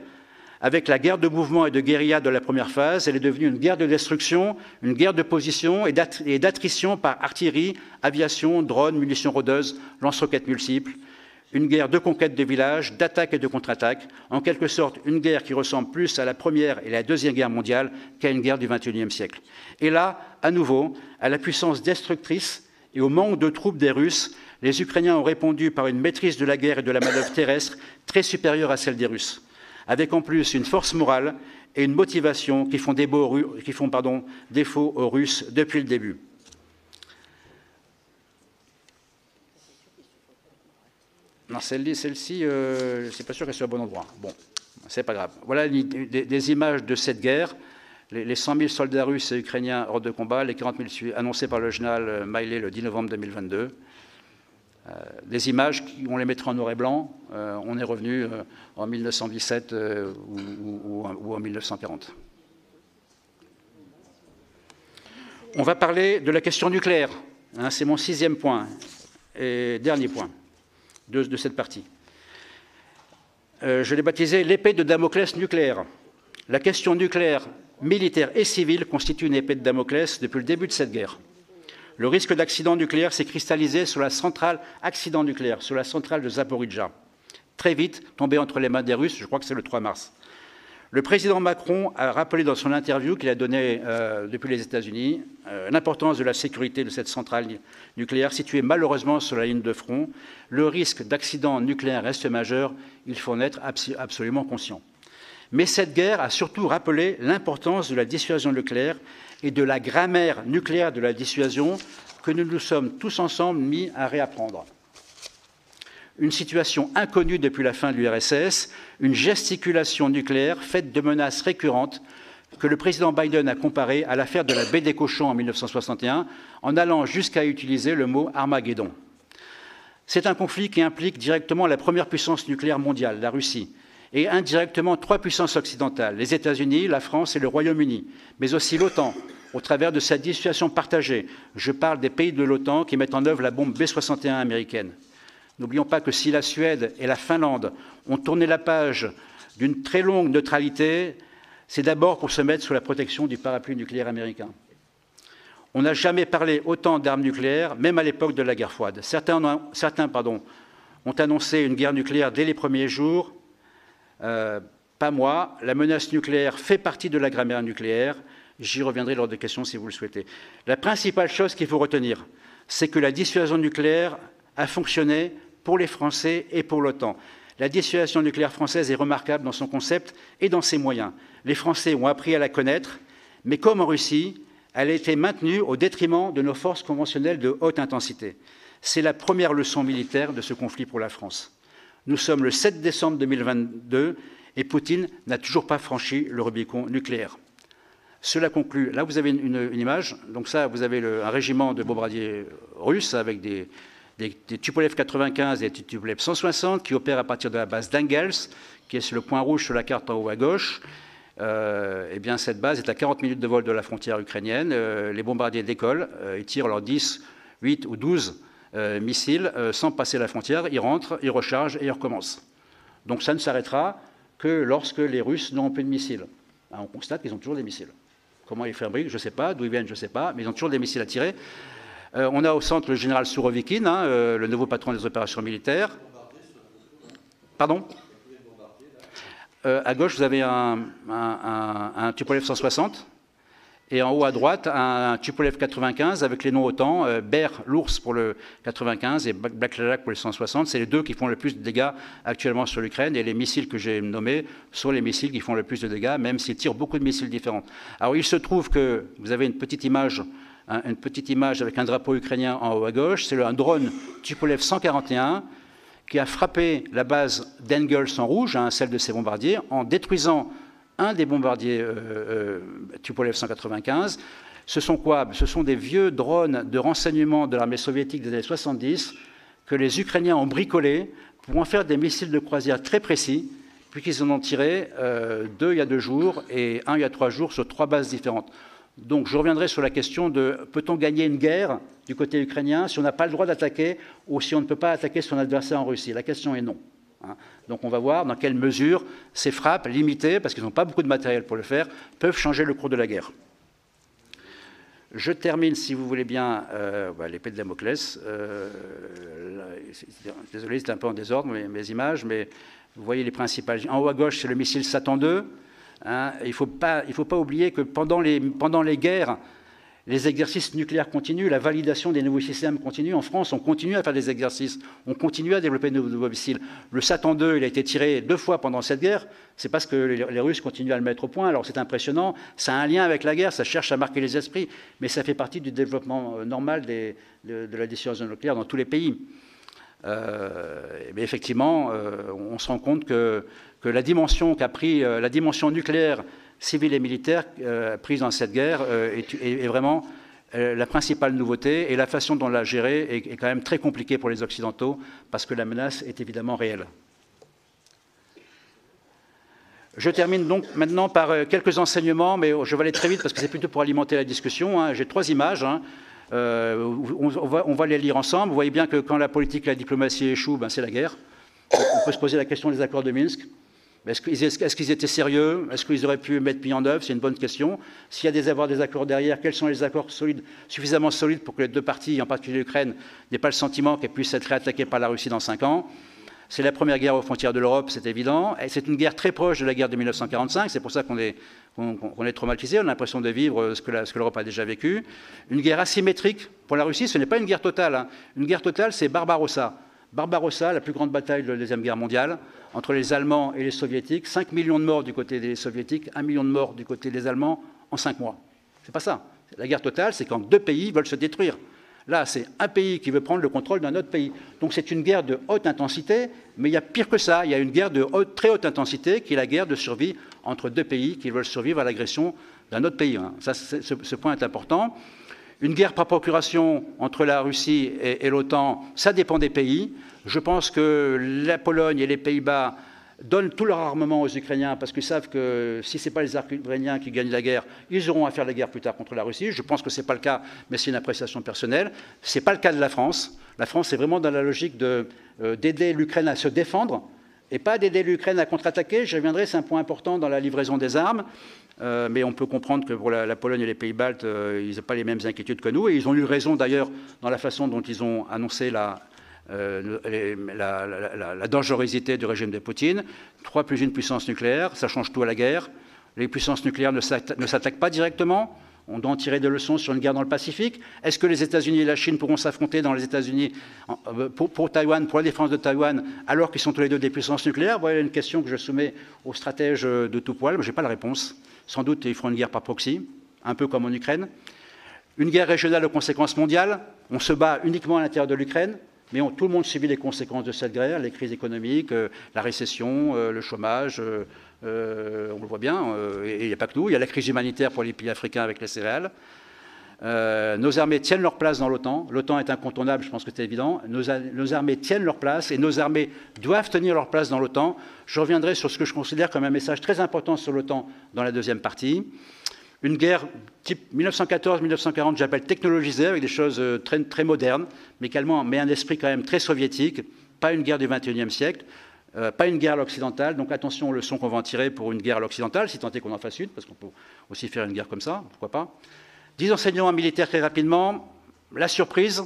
Avec la guerre de mouvement et de guérilla de la première phase, elle est devenue une guerre de destruction, une guerre de position et d'attrition par artillerie, aviation, drones, munitions rôdeuses, lance-roquettes multiples. Une guerre de conquête de villages, d'attaque et de contre-attaque, en quelque sorte une guerre qui ressemble plus à la Première et la Deuxième Guerre mondiale qu'à une guerre du XXIe siècle. Et là, à nouveau, à la puissance destructrice et au manque de troupes des Russes, les Ukrainiens ont répondu par une maîtrise de la guerre et de la manœuvre terrestre très supérieure à celle des Russes, avec en plus une force morale et une motivation qui font défaut aux Russes depuis le début. Non, celle-ci, je ne suis pas sûr qu'elle soit au bon endroit. Bon, c'est pas grave. Voilà des images de cette guerre. Les 100 000 soldats russes et ukrainiens hors de combat, les 40 000 annoncés par le général Miley le 10 novembre 2022. Des images, on les mettra en noir et blanc. On est revenu en 1917 ou en 1940. On va parler de la question nucléaire. Hein, c'est mon 6e point et dernier point de cette partie. Je l'ai baptisé l'épée de Damoclès nucléaire. La question nucléaire, militaire et civile constitue une épée de Damoclès depuis le début de cette guerre. Le risque d'accident nucléaire s'est cristallisé sur la centrale sur la centrale de Zaporijjia. Très vite, tombé entre les mains des Russes, je crois que c'est le 3 mars. Le président Macron a rappelé dans son interview qu'il a donnée depuis les États-Unis l'importance de la sécurité de cette centrale nucléaire située malheureusement sur la ligne de front. Le risque d'accident nucléaire reste majeur, il faut en être absolument conscient. Mais cette guerre a surtout rappelé l'importance de la dissuasion nucléaire et de la grammaire nucléaire de la dissuasion que nous nous sommes tous ensemble mis à réapprendre. Une situation inconnue depuis la fin de l'URSS, une gesticulation nucléaire faite de menaces récurrentes que le président Biden a comparée à l'affaire de la baie des cochons en 1961, en allant jusqu'à utiliser le mot Armageddon. C'est un conflit qui implique directement la première puissance nucléaire mondiale, la Russie, et indirectement 3 puissances occidentales, les États-Unis, la France et le Royaume-Uni, mais aussi l'OTAN, au travers de sa dissuasion partagée. Je parle des pays de l'OTAN qui mettent en œuvre la bombe B-61 américaine. N'oublions pas que si la Suède et la Finlande ont tourné la page d'une très longue neutralité, c'est d'abord pour se mettre sous la protection du parapluie nucléaire américain. On n'a jamais parlé autant d'armes nucléaires, même à l'époque de la guerre froide. Certains ont annoncé une guerre nucléaire dès les premiers jours. Pas moi. La menace nucléaire fait partie de la grammaire nucléaire. J'y reviendrai lors des questions si vous le souhaitez. La principale chose qu'il faut retenir, c'est que la dissuasion nucléaire a fonctionné pour les Français et pour l'OTAN. La dissuasion nucléaire française est remarquable dans son concept et dans ses moyens. Les Français ont appris à la connaître, mais comme en Russie, elle a été maintenue au détriment de nos forces conventionnelles de haute intensité. C'est la première leçon militaire de ce conflit pour la France. Nous sommes le 7 décembre 2022 et Poutine n'a toujours pas franchi le Rubicon nucléaire. Cela conclut. Là, vous avez une image. Donc ça, vous avez un régiment de bombardiers russes avec des Tupolev 95 et des Tupolev 160 qui opèrent à partir de la base d'Engels, qui est sur le point rouge sur la carte en haut à gauche. Eh bien, cette base est à 40 minutes de vol de la frontière ukrainienne. Les bombardiers décollent, ils tirent leurs 10, 8 ou 12 missiles sans passer la frontière. Ils rentrent, ils rechargent et ils recommencent. Donc ça ne s'arrêtera que lorsque les Russes n'auront plus de missiles. On constate qu'ils ont toujours des missiles. Comment ils fabriquent, je ne sais pas. D'où ils viennent, je ne sais pas. Mais ils ont toujours des missiles à tirer. On a au centre le général Surovikin, le nouveau patron des opérations militaires. Pardon ? à gauche, vous avez un Tupolev 160, et en haut à droite, un Tupolev 95 avec les noms OTAN, Bear, l'ours pour le 95 et Black Lilac pour le 160. C'est les deux qui font le plus de dégâts actuellement sur l'Ukraine. Et les missiles que j'ai nommés sont les missiles qui font le plus de dégâts, même s'ils tirent beaucoup de missiles différents. Alors il se trouve que vous avez une petite image avec un drapeau ukrainien en haut à gauche. C'est un drone Tupolev 141 qui a frappé la base d'Engels en rouge, celle de ses bombardiers, en détruisant un des bombardiers Tupolev 195. Ce sont quoi? Ce sont des vieux drones de renseignement de l'armée soviétique des années 70 que les Ukrainiens ont bricolés pour en faire des missiles de croisière très précis, puisqu'ils en ont tiré 2 il y a 2 jours et 1 il y a 3 jours sur 3 bases différentes. Donc je reviendrai sur la question de peut-on gagner une guerre du côté ukrainien si on n'a pas le droit d'attaquer ou si on ne peut pas attaquer son adversaire en Russie? La question est non. Donc on va voir dans quelle mesure ces frappes limitées, parce qu'ils n'ont pas beaucoup de matériel pour le faire, peuvent changer le cours de la guerre. Je termine, si vous voulez bien, l'épée de Damoclès. Désolé, c'est un peu en désordre mes images, mais vous voyez les principales. En haut à gauche, c'est le missile Satan II. Il ne faut pas oublier que pendant les guerres, les exercices nucléaires continuent, la validation des nouveaux systèmes continue. En France, on continue à faire des exercices, on continue à développer de nouveaux missiles. Le Satan II, il a été tiré 2 fois pendant cette guerre. C'est parce que les Russes continuent à le mettre au point. Alors c'est impressionnant, ça a un lien avec la guerre, ça cherche à marquer les esprits, mais ça fait partie du développement normal de la dissuasion nucléaire dans tous les pays. Mais effectivement, on se rend compte que la dimension qu'a pris la dimension nucléaire civile et militaire prise dans cette guerre est vraiment la principale nouveauté, et la façon dont on l'a gérée est quand même très compliquée pour les Occidentaux parce que la menace est évidemment réelle. Je termine donc maintenant par quelques enseignements, mais je vais aller très vite parce que c'est plutôt pour alimenter la discussion. J'ai 3 images. On va les lire ensemble. Vous voyez bien que quand la politique et la diplomatie échouent, c'est la guerre. On peut se poser la question des accords de Minsk. Est-ce qu'ils étaient sérieux? Est-ce qu'ils auraient pu mettre mis en œuvre? C'est une bonne question. S'il y a des accords derrière, quels sont les accords suffisamment solides pour que les 2 parties, en particulier l'Ukraine, n'aient pas le sentiment qu'elles puissent être réattaquées par la Russie dans 5 ans? C'est la première guerre aux frontières de l'Europe, c'est évident. C'est une guerre très proche de la guerre de 1945. C'est pour ça qu'on est traumatisé. On a l'impression de vivre ce que l'Europe a déjà vécu. Une guerre asymétrique pour la Russie, ce n'est pas une guerre totale. Une guerre totale, c'est Barbarossa. Barbarossa, la plus grande bataille de la Deuxième Guerre mondiale, entre les Allemands et les Soviétiques. 5 millions de morts du côté des Soviétiques, 1 million de morts du côté des Allemands en 5 mois. C'est pas ça. La guerre totale, c'est quand 2 pays veulent se détruire. Là, c'est un pays qui veut prendre le contrôle d'un autre pays. Donc c'est une guerre de haute intensité, mais il y a pire que ça. Il y a une guerre de très haute intensité, qui est la guerre de survie entre 2 pays qui veulent survivre à l'agression d'un autre pays. Ça, ce point est important. Une guerre par procuration entre la Russie et l'OTAN, ça dépend des pays. Je pense que la Pologne et les Pays-Bas donnent tout leur armement aux Ukrainiens parce qu'ils savent que si ce n'est pas les Ukrainiens qui gagnent la guerre, ils auront à faire la guerre plus tard contre la Russie. Je pense que ce n'est pas le cas, mais c'est une appréciation personnelle. Ce n'est pas le cas de la France. La France est vraiment dans la logique d'aider l'Ukraine à se défendre et pas d'aider l'Ukraine à contre-attaquer. J'y reviendrai, c'est un point important dans la livraison des armes. Mais on peut comprendre que pour la Pologne et les Pays-Baltes, ils n'ont pas les mêmes inquiétudes que nous. Et ils ont eu raison d'ailleurs dans la façon dont ils ont annoncé la dangerosité du régime de Poutine. 3 plus 1 puissance nucléaire, ça change tout à la guerre. Les puissances nucléaires ne s'attaquent pas directement. On doit en tirer des leçons sur une guerre dans le Pacifique. Est-ce que les États-Unis et la Chine pourront s'affronter dans les États-Unis pour Taïwan, pour la défense de Taïwan, alors qu'ils sont tous les deux des puissances nucléaires? Voilà une question que je soumets aux stratèges de tout poil, mais je n'ai pas la réponse. Sans doute, ils feront une guerre par proxy, un peu comme en Ukraine. Une guerre régionale aux conséquences mondiales. On se bat uniquement à l'intérieur de l'Ukraine, mais tout le monde subit les conséquences de cette guerre, les crises économiques, la récession, le chômage, on le voit bien, et il n'y a pas que nous, il y a la crise humanitaire pour les pays africains avec les céréales. Nos armées tiennent leur place dans l'OTAN. L'OTAN est incontournable, je pense que c'est évident. Nos armées tiennent leur place et nos armées doivent tenir leur place dans l'OTAN. Je reviendrai sur ce que je considère comme un message très important sur l'OTAN dans la deuxième partie. Une guerre type 1914-1940, j'appelle technologisée, avec des choses très, très modernes, mais un esprit quand même très soviétique. Pas une guerre du XXIe siècle, pas une guerre à l'occidentale. Donc attention aux leçons qu'on va en tirer pour une guerre à l'occidentale, si tant est qu'on en fasse une, parce qu'on peut aussi faire une guerre comme ça, pourquoi pas. 10 enseignements militaires très rapidement. La surprise,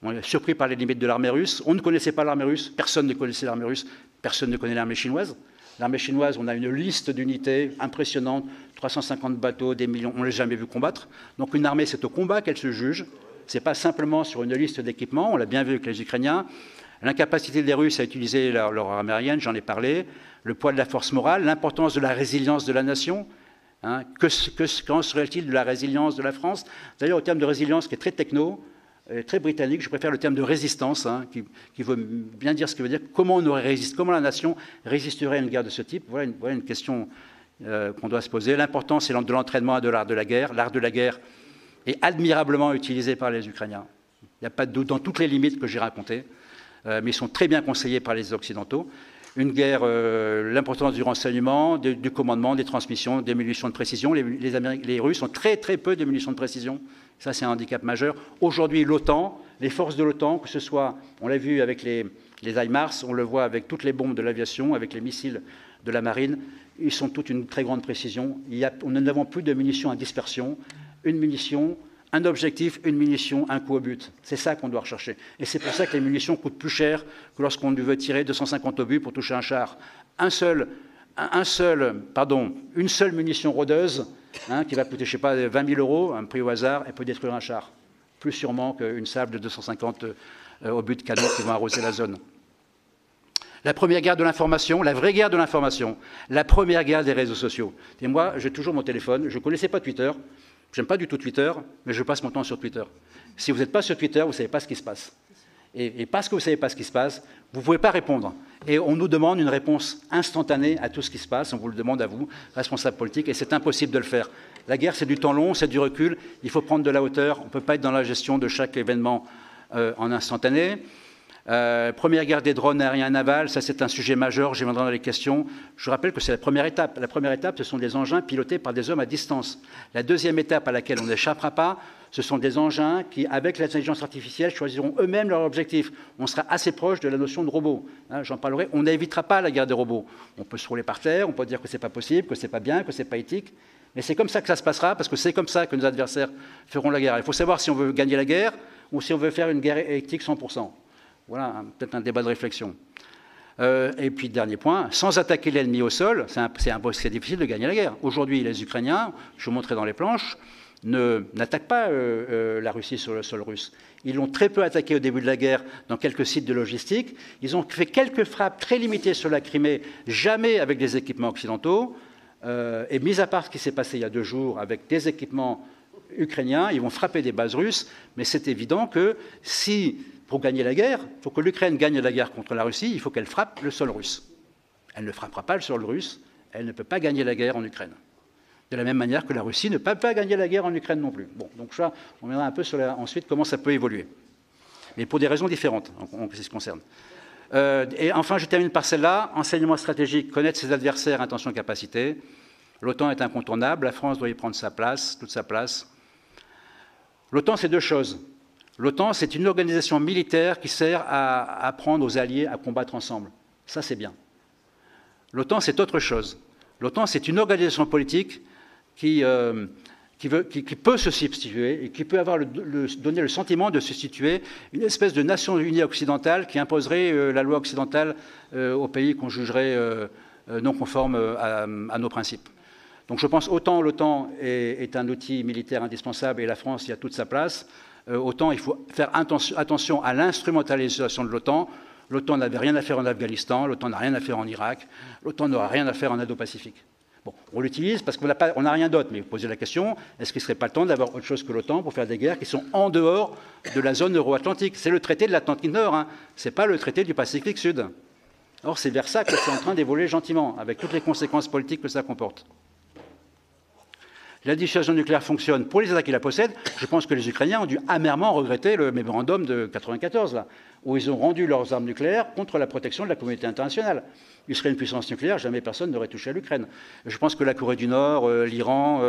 on est surpris par les limites de l'armée russe. On ne connaissait pas l'armée russe, personne ne connaissait l'armée russe, Personne ne connaît l'armée chinoise. L'armée chinoise, on a une liste d'unités impressionnante, 350 bateaux, des millions, on ne l'a jamais vu combattre. Donc une armée, c'est au combat qu'elle se juge. Ce n'est pas simplement sur une liste d'équipements, on l'a bien vu avec les Ukrainiens. L'incapacité des Russes à utiliser leur arme aérienne, j'en ai parlé. Le poids de la force morale, l'importance de la résilience de la nation. Hein, qu'en serait-il de la résilience de la France? D'ailleurs, au terme de résilience qui est très techno, très britannique, je préfère le terme de résistance, hein, qui veut bien dire ce que veut dire. Comment on aurait résisté, comment la nation résisterait à une guerre de ce type? Voilà une question qu'on doit se poser. L'importance de l'entraînement et de l'art de la guerre. L'art de la guerre est admirablement utilisé par les Ukrainiens. Il n'y a pas de doute dans toutes les limites que j'ai racontées, mais ils sont très bien conseillés par les Occidentaux. Une guerre, l'importance du renseignement, du commandement, des transmissions, des munitions de précision. Les Russes ont très très peu de munitions de précision. Ça, c'est un handicap majeur. Aujourd'hui, l'OTAN, les forces de l'OTAN, que ce soit, on l'a vu avec les HIMARS, on le voit avec toutes les bombes de l'aviation, avec les missiles de la marine, ils sont toutes une très grande précision. Nous n'avons plus de munitions à dispersion. Une munition, un objectif, une munition, un coup au but. C'est ça qu'on doit rechercher. Et c'est pour ça que les munitions coûtent plus cher que lorsqu'on veut tirer 250 obus pour toucher un char. Une seule munition rôdeuse, hein, qui va coûter, je ne sais pas, 20 000 €, un prix au hasard, elle peut détruire un char. Plus sûrement qu'une sable de 250 obus de canon qui vont arroser la zone. La première guerre de l'information, la vraie guerre de l'information, la première guerre des réseaux sociaux. Et moi, j'ai toujours mon téléphone, je ne connaissais pas Twitter, j'aime pas du tout Twitter, mais je passe mon temps sur Twitter. Si vous n'êtes pas sur Twitter, vous ne savez pas ce qui se passe. Et parce que vous ne savez pas ce qui se passe, vous ne pouvez pas répondre. Et on nous demande une réponse instantanée à tout ce qui se passe, on vous le demande à vous, responsables politiques, et c'est impossible de le faire. La guerre, c'est du temps long, c'est du recul, il faut prendre de la hauteur, on ne peut pas être dans la gestion de chaque événement en instantané. Première guerre des drones aériens navals, ça c'est un sujet majeur, j'y viendrai dans les questions. Je rappelle que c'est la première étape. La première étape, ce sont des engins pilotés par des hommes à distance. La deuxième étape à laquelle on n'échappera pas, ce sont des engins qui, avec l'intelligence artificielle, choisiront eux-mêmes leur objectif. On sera assez proche de la notion de robot. Hein, j'en parlerai. On n'évitera pas la guerre des robots. On peut se rouler par terre, on peut dire que ce n'est pas possible, que ce n'est pas bien, que ce n'est pas éthique. Mais c'est comme ça que ça se passera, parce que c'est comme ça que nos adversaires feront la guerre. Il faut savoir si on veut gagner la guerre ou si on veut faire une guerre éthique 100%. Voilà, peut-être un débat de réflexion. Et puis, dernier point, sans attaquer l'ennemi au sol, c'est difficile de gagner la guerre. Aujourd'hui, les Ukrainiens, je vous montrais dans les planches, n'attaquent pas la Russie sur le sol russe. Ils l'ont très peu attaqué au début de la guerre dans quelques sites de logistique. Ils ont fait quelques frappes très limitées sur la Crimée, jamais avec des équipements occidentaux. Et mis à part ce qui s'est passé il y a 2 jours avec des équipements ukrainiens, ils vont frapper des bases russes, mais c'est évident que pour gagner la guerre, pour que l'Ukraine gagne la guerre contre la Russie, il faut qu'elle frappe le sol russe. Elle ne frappera pas le sol russe, elle ne peut pas gagner la guerre en Ukraine. De la même manière que la Russie ne peut pas gagner la guerre en Ukraine non plus. Bon, donc ça, on verra un peu sur ensuite comment ça peut évoluer. Mais pour des raisons différentes, en ce qui se concerne. Et enfin, je termine par celle-là. Enseignement stratégique, connaître ses adversaires, intentions, capacités. L'OTAN est incontournable, la France doit y prendre sa place, toute sa place. L'OTAN, c'est 2 choses. L'OTAN, c'est une organisation militaire qui sert à apprendre aux alliés à combattre ensemble. Ça, c'est bien. L'OTAN, c'est autre chose. L'OTAN, c'est une organisation politique qui peut se substituer et qui peut donner le sentiment de se situer une espèce de nation unie occidentale qui imposerait la loi occidentale aux pays qu'on jugerait non conformes à nos principes. Donc je pense autant l'OTAN est un outil militaire indispensable et la France y a toute sa place, autant il faut faire attention à l'instrumentalisation de l'OTAN. L'OTAN n'avait rien à faire en Afghanistan, l'OTAN n'a rien à faire en Irak, l'OTAN n'aura rien à faire en Indo-Pacifique. Bon, on l'utilise parce qu'on n'a rien d'autre, mais vous posez la question, est-ce qu'il ne serait pas le temps d'avoir autre chose que l'OTAN pour faire des guerres qui sont en dehors de la zone euro-atlantique? C'est le traité de l'Atlantique Nord, hein. Ce n'est pas le traité du Pacifique Sud. Or, c'est vers ça que c'est en train d'évoluer gentiment, avec toutes les conséquences politiques que ça comporte. La dissuasion nucléaire fonctionne pour les États qui la possèdent. Je pense que les Ukrainiens ont dû amèrement regretter le mémorandum de 1994, là, où ils ont rendu leurs armes nucléaires contre la protection de la communauté internationale. Il serait une puissance nucléaire, jamais personne n'aurait touché à l'Ukraine. Je pense que la Corée du Nord, l'Iran,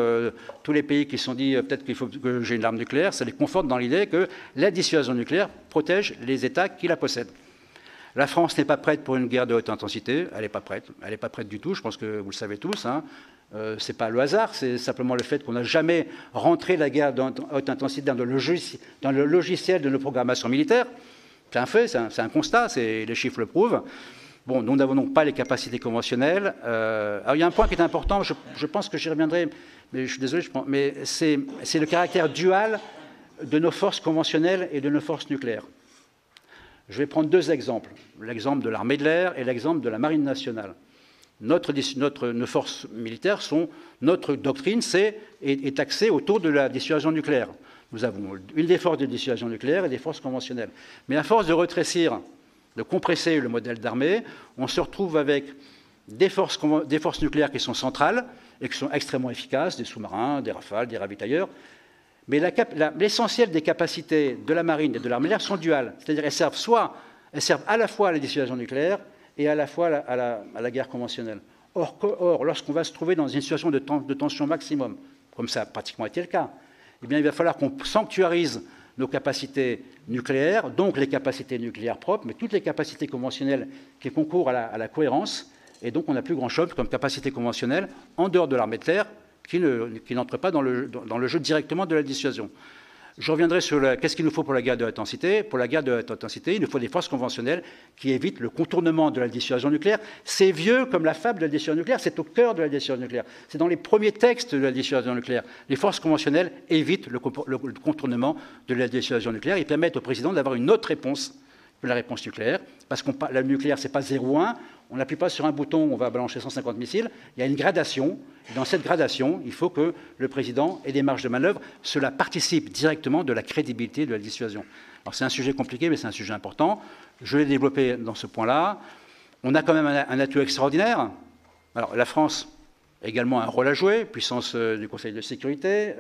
tous les pays qui se sont dit peut-être qu'il faut que j'ai une arme nucléaire, ça les conforte dans l'idée que la dissuasion nucléaire protège les États qui la possèdent. La France n'est pas prête pour une guerre de haute intensité, elle n'est pas prête. Elle n'est pas prête du tout, je pense que vous le savez tous. Hein. Ce n'est pas le hasard, c'est simplement le fait qu'on n'a jamais rentré la guerre de haute intensité dans le logiciel de nos programmations militaires. C'est un fait, c'est un constat, les chiffres le prouvent. Bon, nous n'avons donc pas les capacités conventionnelles. Alors, il y a un point qui est important, je pense que j'y reviendrai, mais je suis désolé, mais c'est le caractère dual de nos forces conventionnelles et de nos forces nucléaires. Je vais prendre deux exemples, l'exemple de l'armée de l'air et l'exemple de la marine nationale. Nos forces militaires notre doctrine est axée autour de la dissuasion nucléaire. Nous avons une des forces de dissuasion nucléaire et des forces conventionnelles. Mais à force de rétrécir, de compresser le modèle d'armée, on se retrouve avec des forces nucléaires qui sont centrales et qui sont extrêmement efficaces, des sous-marins, des Rafales, des ravitailleurs. Mais l'essentiel des capacités de la marine et de l'armée de l'air sont duales. C'est-à-dire qu'elles servent à la fois à la dissuasion nucléaire et à la fois à la guerre conventionnelle. Or lorsqu'on va se trouver dans une situation de tension maximum, comme ça a pratiquement été le cas, eh bien, il va falloir qu'on sanctuarise nos capacités nucléaires, donc les capacités nucléaires propres, mais toutes les capacités conventionnelles qui concourent à la cohérence. Et donc, on n'a plus grand-chose comme capacité conventionnelle en dehors de l'armée de terre qui n'entre pas dans le jeu directement de la dissuasion. Je reviendrai sur qu'est-ce qu'il nous faut pour la guerre de haute intensité. Pour la guerre de haute intensité, il nous faut des forces conventionnelles qui évitent le contournement de la dissuasion nucléaire. C'est vieux comme la fable de la dissuasion nucléaire, c'est au cœur de la dissuasion nucléaire. C'est dans les premiers textes de la dissuasion nucléaire. Les forces conventionnelles évitent le contournement de la dissuasion nucléaire. Ils permettent au président d'avoir une autre réponse que la réponse nucléaire, parce que le nucléaire, ce n'est pas 0,1. On n'appuie pas sur un bouton, on va balancer 150 missiles. Il y a une gradation. Et dans cette gradation, il faut que le président ait des marges de manœuvre. Cela participe directement de la crédibilité de la dissuasion. Alors c'est un sujet compliqué, mais c'est un sujet important. Je l'ai développé dans ce point-là. On a quand même un atout extraordinaire. Alors la France a également un rôle à jouer, puissance du Conseil de sécurité.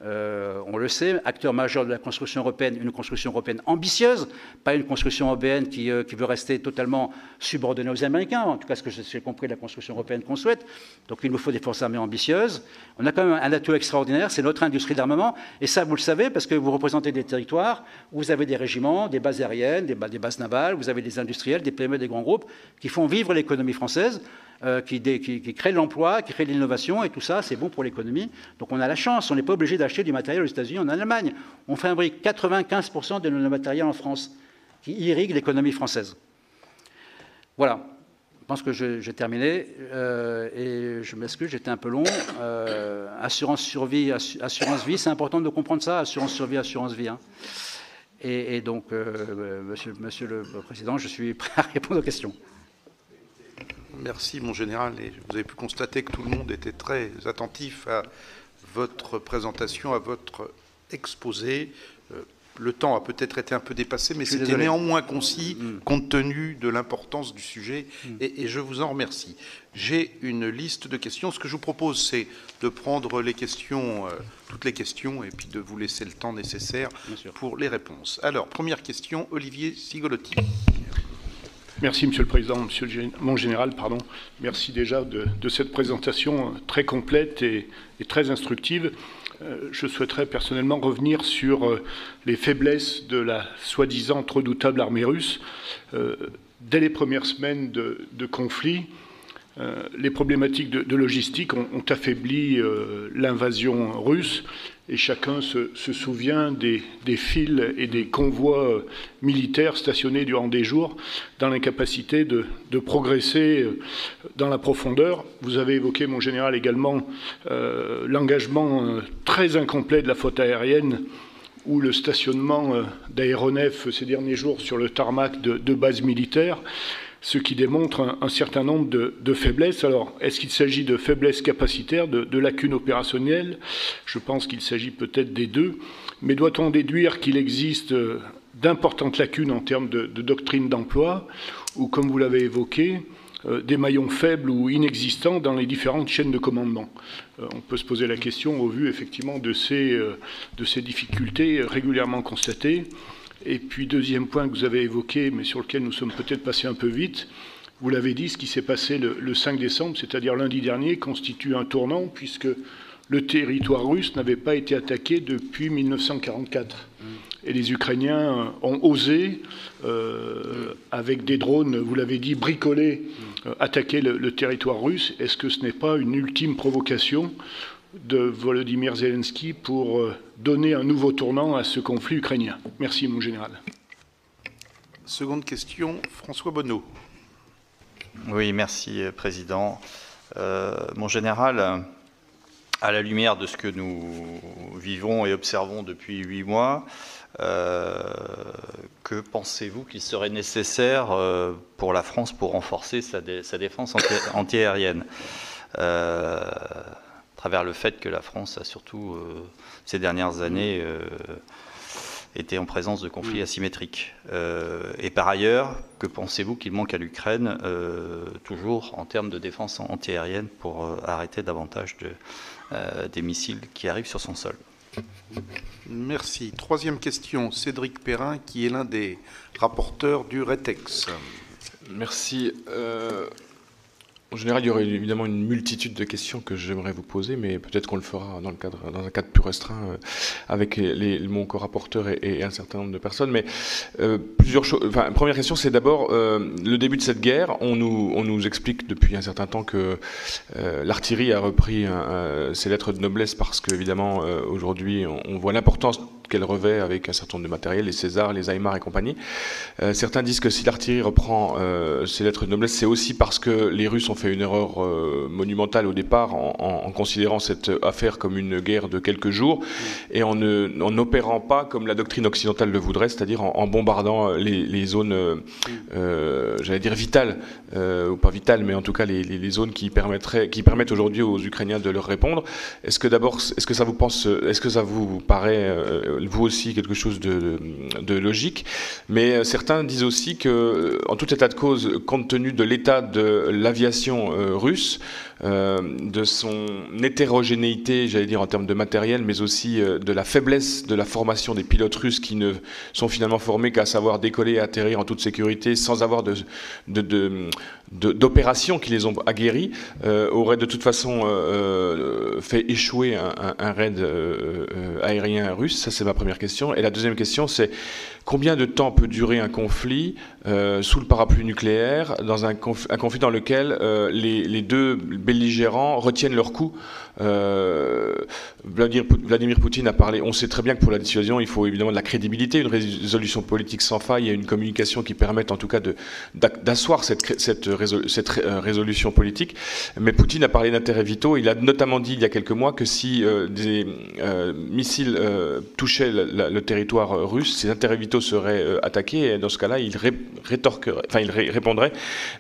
On le sait, acteur majeur de la construction européenne, une construction européenne ambitieuse, pas une construction européenne qui veut rester totalement subordonnée aux Américains, en tout cas ce que j'ai compris de la construction européenne qu'on souhaite. Donc il nous faut des forces armées ambitieuses. On a quand même un atout extraordinaire, c'est notre industrie d'armement, et ça vous le savez parce que vous représentez des territoires où vous avez des régiments, des bases aériennes, des bases navales, vous avez des industriels, des PME, des grands groupes qui font vivre l'économie française. Qui crée de l'emploi, qui crée de l'innovation, et tout ça, c'est bon pour l'économie. Donc on a la chance, on n'est pas obligé d'acheter du matériel aux États-Unis, en Allemagne. On fabrique 95% de nos matériels en France, qui irrigue l'économie française. Voilà, je pense que j'ai terminé, et je m'excuse, j'étais un peu long. Assurance survie, assurance vie, c'est important de comprendre ça, assurance survie, assurance vie. Hein. Et donc, monsieur le Président, je suis prêt à répondre aux questions. Merci, mon général. Et vous avez pu constater que tout le monde était très attentif à votre présentation, à votre exposé. Le temps a peut-être été un peu dépassé, mais c'était néanmoins concis, compte tenu de l'importance du sujet, et je vous en remercie. J'ai une liste de questions. Ce que je vous propose, c'est de prendre les questions, toutes les questions, et puis de vous laisser le temps nécessaire pour les réponses. Alors, première question, Olivier Cigolotti. Merci, Monsieur le Président, mon général, pardon. Merci déjà de cette présentation très complète et très instructive. Je souhaiterais personnellement revenir sur les faiblesses de la soi-disant redoutable armée russe. Dès les premières semaines de conflit, les problématiques de logistique ont affaibli l'invasion russe. Et chacun se souvient des files et des convois militaires stationnés durant des jours dans l'incapacité de progresser dans la profondeur. Vous avez évoqué, mon général, également l'engagement très incomplet de la flotte aérienne ou le stationnement d'aéronefs ces derniers jours sur le tarmac de bases militaires, ce qui démontre un certain nombre de faiblesses. Alors, est-ce qu'il s'agit de faiblesses capacitaires, de lacunes opérationnelles? Je pense qu'il s'agit peut-être des deux. Mais doit-on déduire qu'il existe d'importantes lacunes en termes de doctrine d'emploi, ou, comme vous l'avez évoqué, des maillons faibles ou inexistants dans les différentes chaînes de commandement? On peut se poser la question au vu, effectivement, de ces difficultés régulièrement constatées. Et puis, deuxième point que vous avez évoqué, mais sur lequel nous sommes peut-être passés un peu vite, vous l'avez dit, ce qui s'est passé le 5 décembre, c'est-à-dire lundi dernier, constitue un tournant, puisque le territoire russe n'avait pas été attaqué depuis 1944. Et les Ukrainiens ont osé, avec des drones, vous l'avez dit, bricolés, attaquer le territoire russe. Est-ce que ce n'est pas une ultime provocation de Volodymyr Zelensky pour donner un nouveau tournant à ce conflit ukrainien? Merci, mon général. Seconde question, François Bonneau. Oui, merci, Président. Mon général, à la lumière de ce que nous vivons et observons depuis 8 mois, que pensez-vous qu'il serait nécessaire pour la France pour renforcer sa défense antiaérienne, à travers le fait que la France a surtout, ces dernières années, été en présence de conflits asymétriques. Et par ailleurs, que pensez-vous qu'il manque à l'Ukraine, toujours en termes de défense antiaérienne, pour arrêter davantage des missiles qui arrivent sur son sol? Merci. Troisième question, Cédric Perrin, qui est l'un des rapporteurs du RETEX. Merci. En général, il y aurait évidemment une multitude de questions que j'aimerais vous poser, mais peut-être qu'on le fera dans un cadre plus restreint avec mon co-rapporteur et un certain nombre de personnes. Mais plusieurs choses. Enfin, première question, c'est d'abord le début de cette guerre. On nous explique depuis un certain temps que l'artillerie a repris ses lettres de noblesse parce qu'évidemment, aujourd'hui, on voit l'importance qu'elle revêt avec un certain nombre de matériel, les Césars, les Aimar et compagnie. Certains disent que si l'artillerie reprend ses lettres de noblesse, c'est aussi parce que les Russes ont fait une erreur monumentale au départ en considérant cette affaire comme une guerre de quelques jours et en n'opérant pas comme la doctrine occidentale le voudrait, c'est-à-dire en bombardant les zones, j'allais dire vitales, ou pas vitales, mais en tout cas les zones qui permettent aujourd'hui aux Ukrainiens de leur répondre. Est-ce que ça vous paraît vous aussi quelque chose de logique, mais certains disent aussi que, en tout état de cause, compte tenu de l'état de l'aviation russe, de son hétérogénéité, j'allais dire en termes de matériel, mais aussi de la faiblesse de la formation des pilotes russes qui ne sont finalement formés qu'à savoir décoller et atterrir en toute sécurité sans avoir d'opérations qui les ont aguerris, aurait de toute façon fait échouer un raid aérien russe. Ça, c'est ma première question. Et la deuxième question, c'est combien de temps peut durer un conflit sous le parapluie nucléaire, dans un conflit dans lequel les deux belligérants retiennent leur coup? Vladimir Poutine a parlé, on sait très bien que pour la dissuasion, il faut évidemment de la crédibilité, une résolution politique sans faille et une communication qui permette en tout cas d'asseoir cette résolution politique. Mais Poutine a parlé d'intérêts vitaux. Il a notamment dit il y a quelques mois que si des missiles touchaient le territoire russe, ces intérêts vitaux seraient attaqués et dans ce cas-là, il répondrait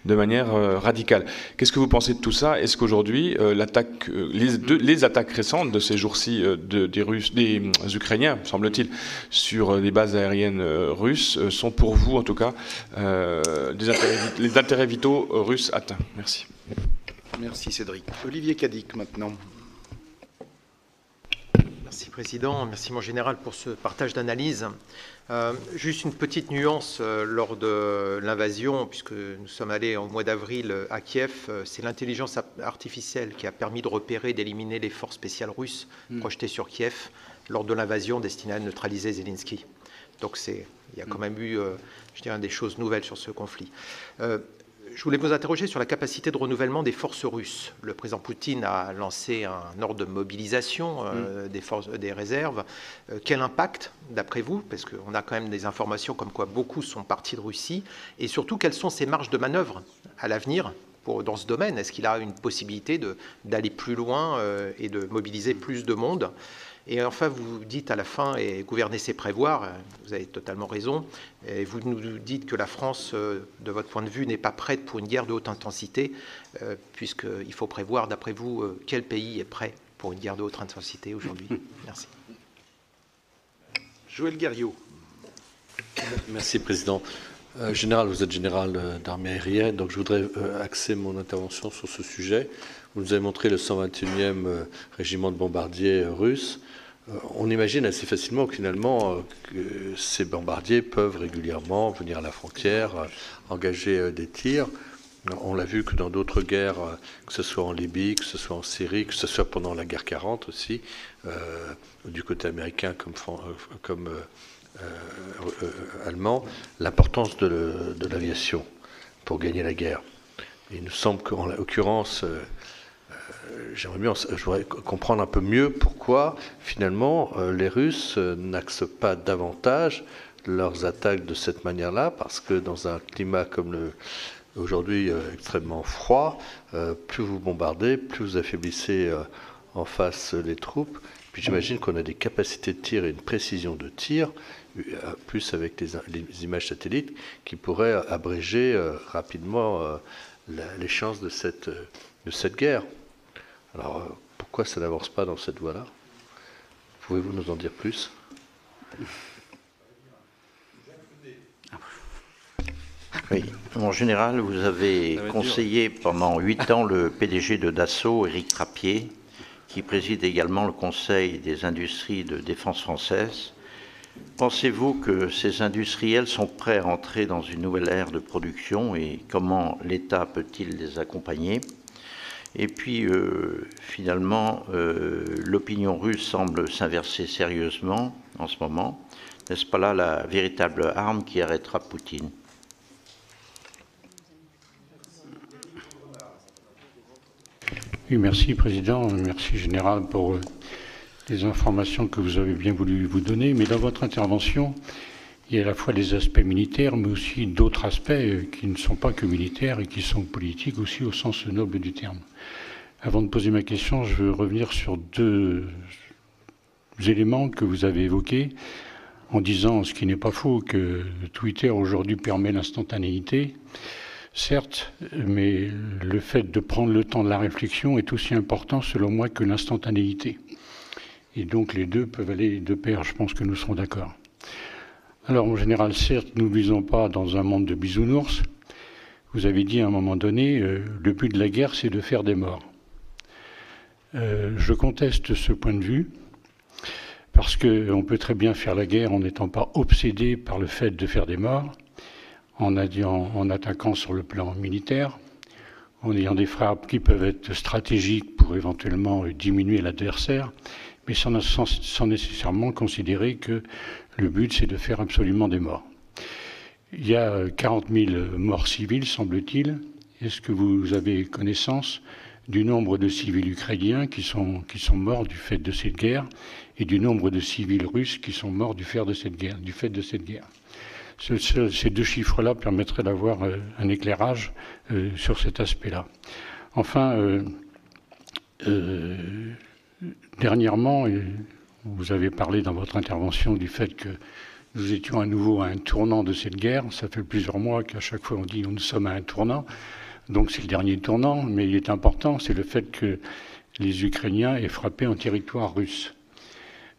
de manière radicale. Qu'est-ce que vous pensez de tout ça? Est-ce qu'aujourd'hui, les attaques récentes de ces jours-ci des Ukrainiens, semble-t-il, sur des bases aériennes russes sont pour vous, en tout cas, les intérêts vitaux russes atteints? Merci. Merci Cédric. Olivier Cadic maintenant. Merci Président, merci mon général pour ce partage d'analyse. Juste une petite nuance lors de l'invasion, puisque nous sommes allés au mois d'avril à Kiev, c'est l'intelligence artificielle qui a permis de repérer et d'éliminer les forces spéciales russes projetées sur Kiev lors de l'invasion destinée à neutraliser Zelensky. Donc il y a quand même eu, je dirais, des choses nouvelles sur ce conflit. Je voulais vous interroger sur la capacité de renouvellement des forces russes. Le président Poutine a lancé un ordre de mobilisation des réserves. Quel impact, d'après vous? Parce qu'on a quand même des informations comme quoi beaucoup sont partis de Russie. Et surtout, quelles sont ses marges de manœuvre à l'avenir dans ce domaine? Est-ce qu'il a une possibilité d'aller plus loin et de mobiliser plus de monde? Et enfin, vous dites à la fin, et gouverner c'est prévoir, vous avez totalement raison, et vous nous dites que la France, de votre point de vue, n'est pas prête pour une guerre de haute intensité, puisqu'il faut prévoir, d'après vous, quel pays est prêt pour une guerre de haute intensité aujourd'hui? Merci. Joël Guerriau. Merci, Président. Général, vous êtes général d'armée aérienne, donc je voudrais axer mon intervention sur ce sujet. Vous nous avez montré le 121e régiment de bombardiers russe. On imagine assez facilement que finalement que ces bombardiers peuvent régulièrement venir à la frontière, engager des tirs. On l'a vu que dans d'autres guerres, que ce soit en Libye, que ce soit en Syrie, que ce soit pendant la guerre 40 aussi, du côté américain comme allemand, l'importance de l'aviation pour gagner la guerre. Il nous semble qu'en l'occurrence, je voudrais comprendre un peu mieux pourquoi, finalement, les Russes n'axent pas davantage leurs attaques de cette manière-là, parce que dans un climat comme aujourd'hui extrêmement froid. Plus vous bombardez, plus vous affaiblissez en face les troupes. Puis j'imagine qu'on a des capacités de tir et une précision de tir, plus avec les images satellites, qui pourraient abréger rapidement les chances de cette guerre. Alors, pourquoi ça n'avance pas dans cette voie-là? Pouvez-vous nous en dire plus? Oui, en général, vous avez conseillé pendant 8 ans le PDG de Dassault, Éric Trappier, qui préside également le Conseil des industries de défense française. Pensez-vous que ces industriels sont prêts à entrer dans une nouvelle ère de production et comment l'État peut-il les accompagner? Et puis, finalement, l'opinion russe semble s'inverser sérieusement en ce moment. N'est-ce pas là la véritable arme qui arrêtera Poutine? Oui, merci Président, merci Général pour les informations que vous avez bien voulu vous donner. Mais dans votre intervention, il y a à la fois des aspects militaires, mais aussi d'autres aspects qui ne sont pas que militaires et qui sont politiques aussi au sens noble du terme. Avant de poser ma question, je veux revenir sur deux éléments que vous avez évoqués en disant, ce qui n'est pas faux, que Twitter aujourd'hui permet l'instantanéité. Certes, mais le fait de prendre le temps de la réflexion est aussi important, selon moi, que l'instantanéité. Et donc les deux peuvent aller de pair, je pense que nous serons d'accord. Alors en général, certes, nous ne vivons pas dans un monde de bisounours. Vous avez dit à un moment donné, le but de la guerre, c'est de faire des morts. Je conteste ce point de vue, parce qu'on peut très bien faire la guerre en n'étant pas obsédé par le fait de faire des morts, en attaquant sur le plan militaire, en ayant des frappes qui peuvent être stratégiques pour éventuellement diminuer l'adversaire, mais sans nécessairement considérer que le but, c'est de faire absolument des morts. Il y a 40 000 morts civiles, semble-t-il. Est-ce que vous avez connaissance du nombre de civils ukrainiens qui sont morts du fait de cette guerre et du nombre de civils russes qui sont morts du fait de cette guerre? Ces deux chiffres-là permettraient d'avoir un éclairage sur cet aspect-là. Enfin, dernièrement, vous avez parlé dans votre intervention du fait que nous étions à nouveau à un tournant de cette guerre. Ça fait plusieurs mois qu'à chaque fois on dit nous sommes à un tournant. Donc c'est le dernier tournant, mais il est important, c'est le fait que les Ukrainiens aient frappé en territoire russe.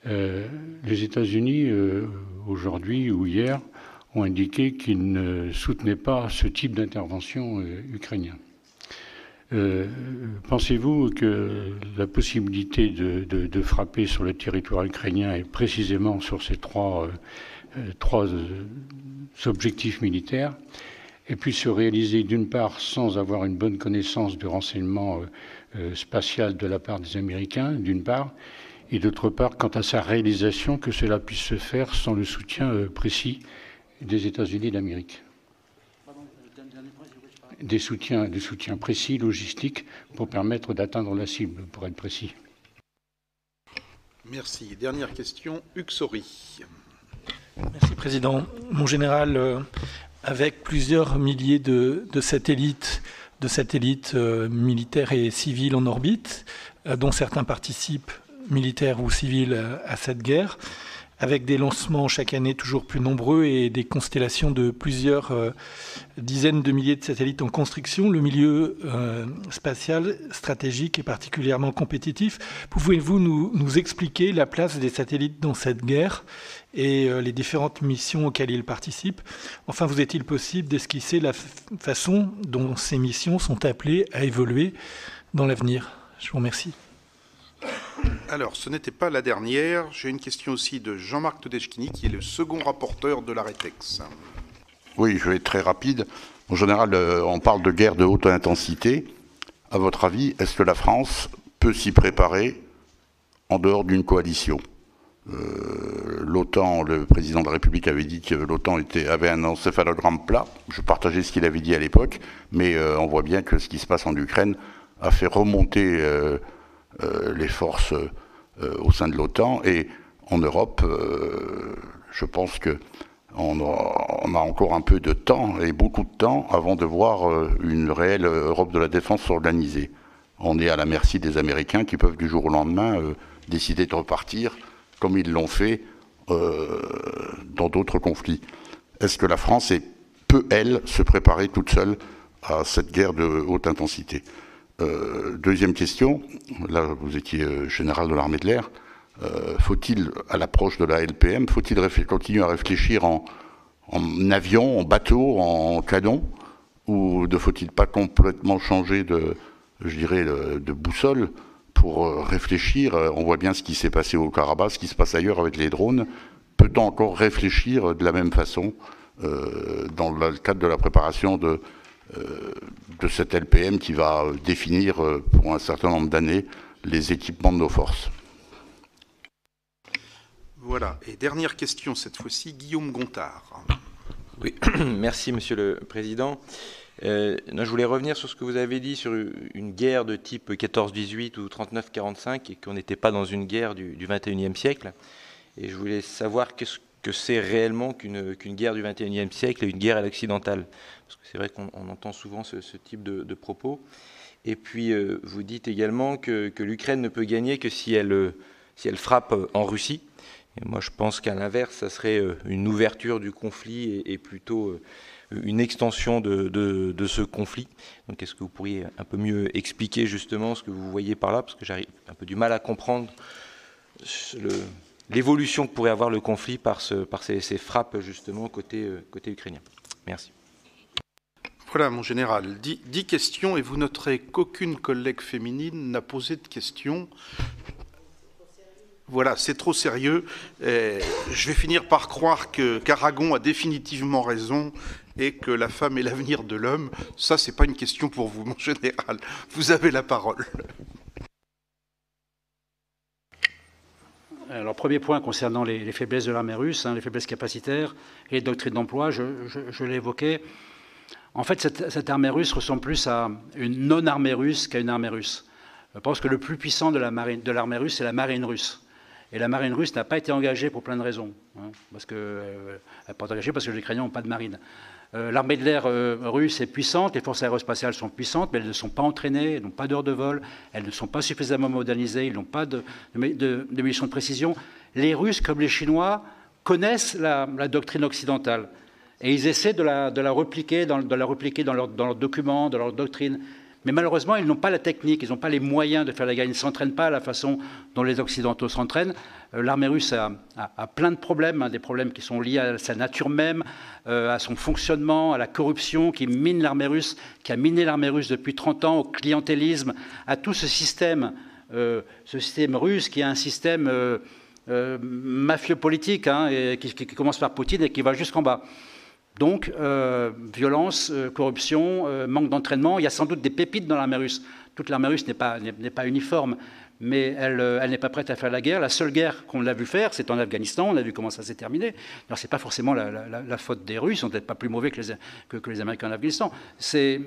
Les États-Unis, aujourd'hui ou hier, ont indiqué qu'ils ne soutenaient pas ce type d'intervention ukrainien. Pensez-vous que la possibilité de frapper sur le territoire ukrainien et précisément sur ces trois objectifs militaires et puisse se réaliser d'une part sans avoir une bonne connaissance du renseignement spatial de la part des Américains, d'une part, et d'autre part, quant à sa réalisation, que cela puisse se faire sans le soutien précis des États-Unis d'Amérique. Des soutiens précis, logistiques, pour permettre d'atteindre la cible, pour être précis. Merci. Dernière question, Hugues Saury. Merci, Président. Mon général, avec plusieurs milliers de satellites militaires et civils en orbite, dont certains participent, militaires ou civils, à cette guerre, avec des lancements chaque année toujours plus nombreux et des constellations de plusieurs dizaines de milliers de satellites en construction, le milieu spatial stratégique est particulièrement compétitif. Pouvez-vous nous expliquer la place des satellites dans cette guerre et les différentes missions auxquelles ils participent? Enfin, vous est-il possible d'esquisser la façon dont ces missions sont appelées à évoluer dans l'avenir? Je vous remercie. Alors, ce n'était pas la dernière. J'ai une question aussi de Jean-Marc Todeschini, qui est le second rapporteur de l'ARETEX. Oui, je vais être très rapide. En général, on parle de guerre de haute intensité. À votre avis, est-ce que la France peut s'y préparer en dehors d'une coalition? L'OTAN, le président de la République avait dit que l'OTAN avait un encéphalogramme plat. Je partageais ce qu'il avait dit à l'époque, mais on voit bien que ce qui se passe en Ukraine a fait remonter les forces au sein de l'OTAN, et en Europe, je pense que On a encore un peu de temps, et beaucoup de temps, avant de voir une réelle Europe de la défense s'organiser. On est à la merci des Américains qui peuvent du jour au lendemain décider de repartir, comme ils l'ont fait dans d'autres conflits. Est-ce que la France peut, elle, se préparer toute seule à cette guerre de haute intensité? Deuxième question, là vous étiez général de l'armée de l'air, faut-il, à l'approche de la LPM, faut-il continuer à réfléchir en avion, en bateau, en canon, ou ne faut-il pas complètement changer de boussole pour réfléchir? On voit bien ce qui s'est passé au Karabakh, ce qui se passe ailleurs avec les drones. Peut-on encore réfléchir de la même façon dans le cadre de la préparation de cette LPM qui va définir pour un certain nombre d'années les équipements de nos forces? Voilà. Et dernière question cette fois-ci, Guillaume Gontard. Oui, merci Monsieur le Président. Je voulais revenir sur ce que vous avez dit sur une guerre de type 14-18 ou 39-45 et qu'on n'était pas dans une guerre du 21e siècle. Et je voulais savoir qu'est-ce que c'est réellement qu'une guerre du 21e siècle et une guerre à l'occidentale. Parce que c'est vrai qu'on entend souvent ce type de propos. Et puis, vous dites également que l'Ukraine ne peut gagner que si elle frappe en Russie. Et moi, je pense qu'à l'inverse, ça serait une ouverture du conflit et plutôt une extension de ce conflit. Donc, est-ce que vous pourriez un peu mieux expliquer justement ce que vous voyez par là? Parce que j'arrive un peu du mal à comprendre l'évolution que pourrait avoir le conflit par ces frappes justement côté ukrainien. Merci. Voilà, mon général, 10 questions, et vous noterez qu'aucune collègue féminine n'a posé de questions. Voilà, c'est trop sérieux. Je vais finir par croire qu'Aragon a définitivement raison et que la femme est l'avenir de l'homme. Ça, c'est pas une question pour vous, mon général. Vous avez la parole. Alors, premier point concernant les faiblesses de l'armée russe, les faiblesses capacitaires et les doctrines d'emploi, je l'ai évoqué. En fait, cette armée russe ressemble plus à une non-armée russe qu'à une armée russe. Je pense que le plus puissant de l'armée russe, c'est la marine russe. Et la marine russe n'a pas été engagée pour plein de raisons. Elle n'a pas été engagée parce que les Ukrainiens n'ont pas de marine. L'armée de l'air russe est puissante, les forces aérospatiales sont puissantes, mais elles ne sont pas entraînées, elles n'ont pas d'heures de vol, elles ne sont pas suffisamment modernisées, ils n'ont pas de munitions de précision. Les Russes, comme les Chinois, connaissent la doctrine occidentale. Et ils essaient de la repliquer dans leurs documents, dans leur doctrine. Mais malheureusement, ils n'ont pas la technique, ils n'ont pas les moyens de faire la guerre. Ils ne s'entraînent pas à la façon dont les Occidentaux s'entraînent. L'armée russe a plein de problèmes, des problèmes qui sont liés à sa nature même, à son fonctionnement, à la corruption qui mine l'armée russe, qui a miné l'armée russe depuis 30 ans, au clientélisme, à tout ce système russe qui est un système mafieux politique, et qui commence par Poutine et qui va jusqu'en bas. Donc, violence, corruption, manque d'entraînement. Il y a sans doute des pépites dans l'armée russe. Toute l'armée russe n'est pas uniforme, mais elle n'est pas prête à faire la guerre. La seule guerre qu'on l'a vu faire, c'est en Afghanistan. On a vu comment ça s'est terminé. Alors, ce n'est pas forcément la faute des Russes. Ils sont peut-être pas plus mauvais que les Américains en Afghanistan. C'est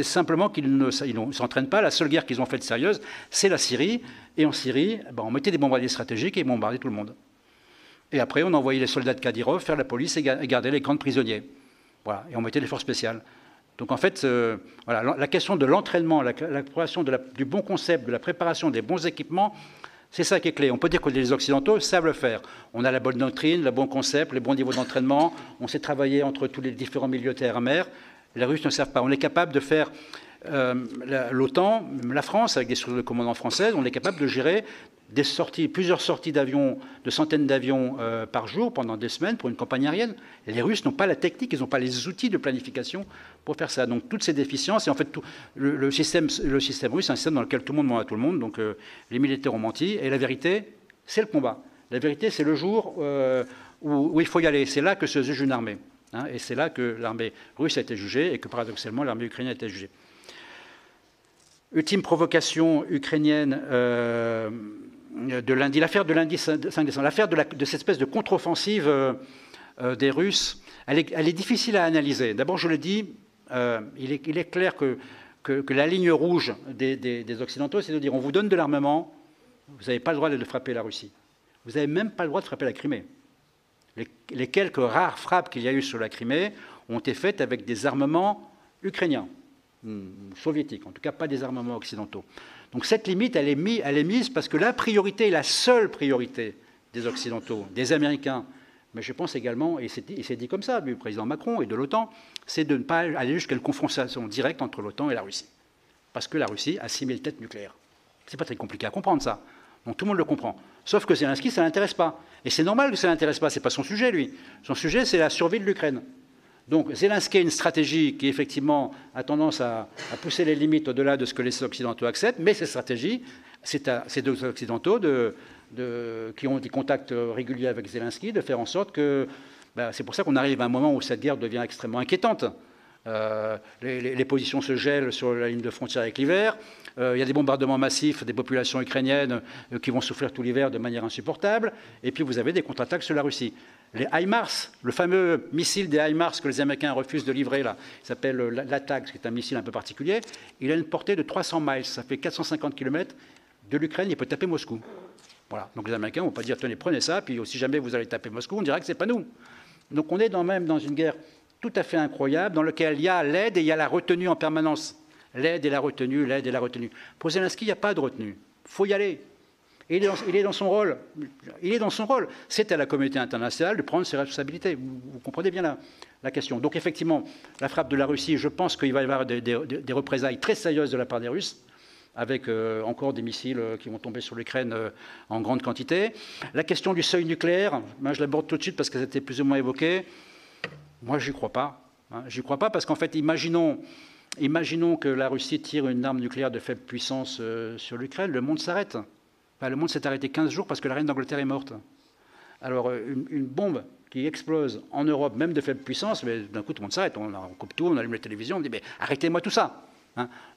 simplement qu'ils ne s'entraînent pas. La seule guerre qu'ils ont faite sérieuse, c'est la Syrie. Et en Syrie, on mettait des bombardiers stratégiques et ils bombardaient tout le monde. Et après, on envoyait les soldats de Kadyrov faire la police et garder les camps de prisonniers. Voilà. Et on mettait les forces spéciales. Donc en fait, voilà, la question de l'entraînement, la préparation du bon concept, de la préparation des bons équipements, c'est ça qui est clé. On peut dire que les Occidentaux savent le faire. On a la bonne doctrine, le bon concept, les bons niveaux d'entraînement. On sait travailler entre tous les différents milieux terre-mer. Les Russes ne savent pas. On est capable de faire l'OTAN, la France, avec des structures de commandement françaises, on est capable de gérer plusieurs sorties d'avions, de centaines d'avions par jour pendant des semaines pour une campagne aérienne. Et les Russes n'ont pas la technique, ils n'ont pas les outils de planification pour faire ça. Donc toutes ces déficiences, et en fait le système russe, c'est un système dans lequel tout le monde ment à tout le monde, donc les militaires ont menti, et la vérité, c'est le combat. La vérité, c'est le jour où il faut y aller. C'est là que se juge une armée. Et c'est là que l'armée russe a été jugée, et que paradoxalement l'armée ukrainienne a été jugée. Ultime provocation ukrainienne de lundi, l'affaire de lundi 5 décembre, l'affaire de cette espèce de contre-offensive des Russes, elle est difficile à analyser. D'abord, je le dis, il est clair que la ligne rouge des Occidentaux, c'est de dire on vous donne de l'armement, vous n'avez pas le droit de frapper la Russie. Vous n'avez même pas le droit de frapper la Crimée. Les quelques rares frappes qu'il y a eu sur la Crimée ont été faites avec des armements ukrainiens, soviétiques, en tout cas pas des armements occidentaux. Donc cette limite, elle est mise parce que la priorité, la seule priorité des Occidentaux, des Américains, mais je pense également, et c'est dit comme ça du président Macron et de l'OTAN, c'est de ne pas aller jusqu'à une confrontation directe entre l'OTAN et la Russie. Parce que la Russie a 6000 têtes nucléaires. C'est pas très compliqué à comprendre ça. Donc tout le monde le comprend. Sauf que Zelensky, ça ne l'intéresse pas. Et c'est normal que ça ne l'intéresse pas, c'est pas son sujet, lui. Son sujet, c'est la survie de l'Ukraine. Donc Zelensky a une stratégie qui, effectivement, a tendance à pousser les limites au-delà de ce que les Occidentaux acceptent, mais cette stratégie, c'est à ces deux Occidentaux qui ont des contacts réguliers avec Zelensky, de faire en sorte que... c'est pour ça qu'on arrive à un moment où cette guerre devient extrêmement inquiétante. Les positions se gèlent sur la ligne de frontière avec l'hiver. Il y a des bombardements massifs des populations ukrainiennes qui vont souffrir tout l'hiver de manière insupportable. Et puis vous avez des contre-attaques sur la Russie. Les HIMARS, le fameux missile des HIMARS que les Américains refusent de livrer, là, il s'appelle l'ATAC, qui est un missile un peu particulier. Il a une portée de 300 miles, ça fait 450 km. De l'Ukraine, il peut taper Moscou. Voilà. Donc les Américains ne vont pas dire, tenez, prenez ça, puis si jamais vous allez taper Moscou, on dira que ce n'est pas nous. Donc on est même dans une guerre tout à fait incroyable, dans laquelle il y a l'aide et il y a la retenue en permanence. L'aide et la retenue, l'aide et la retenue. Pour Zelensky, il n'y a pas de retenue. Il faut y aller. Et il est dans son rôle. Il est dans son rôle. C'est à la communauté internationale de prendre ses responsabilités. Vous comprenez bien la question. Donc effectivement, la frappe de la Russie, je pense qu'il va y avoir des représailles très sérieuses de la part des Russes, avec encore des missiles qui vont tomber sur l'Ukraine en grande quantité. La question du seuil nucléaire, je l'aborde tout de suite parce qu'elle était plus ou moins évoquée. Moi, j'y crois pas. J'y crois pas parce qu'en fait, imaginons que la Russie tire une arme nucléaire de faible puissance sur l'Ukraine, le monde s'arrête. Le monde s'est arrêté 15 jours parce que la reine d'Angleterre est morte. Alors, une bombe qui explose en Europe, même de faible puissance, mais d'un coup, tout le monde s'arrête. On coupe tout, on allume la télévision, on dit mais arrêtez-moi tout ça.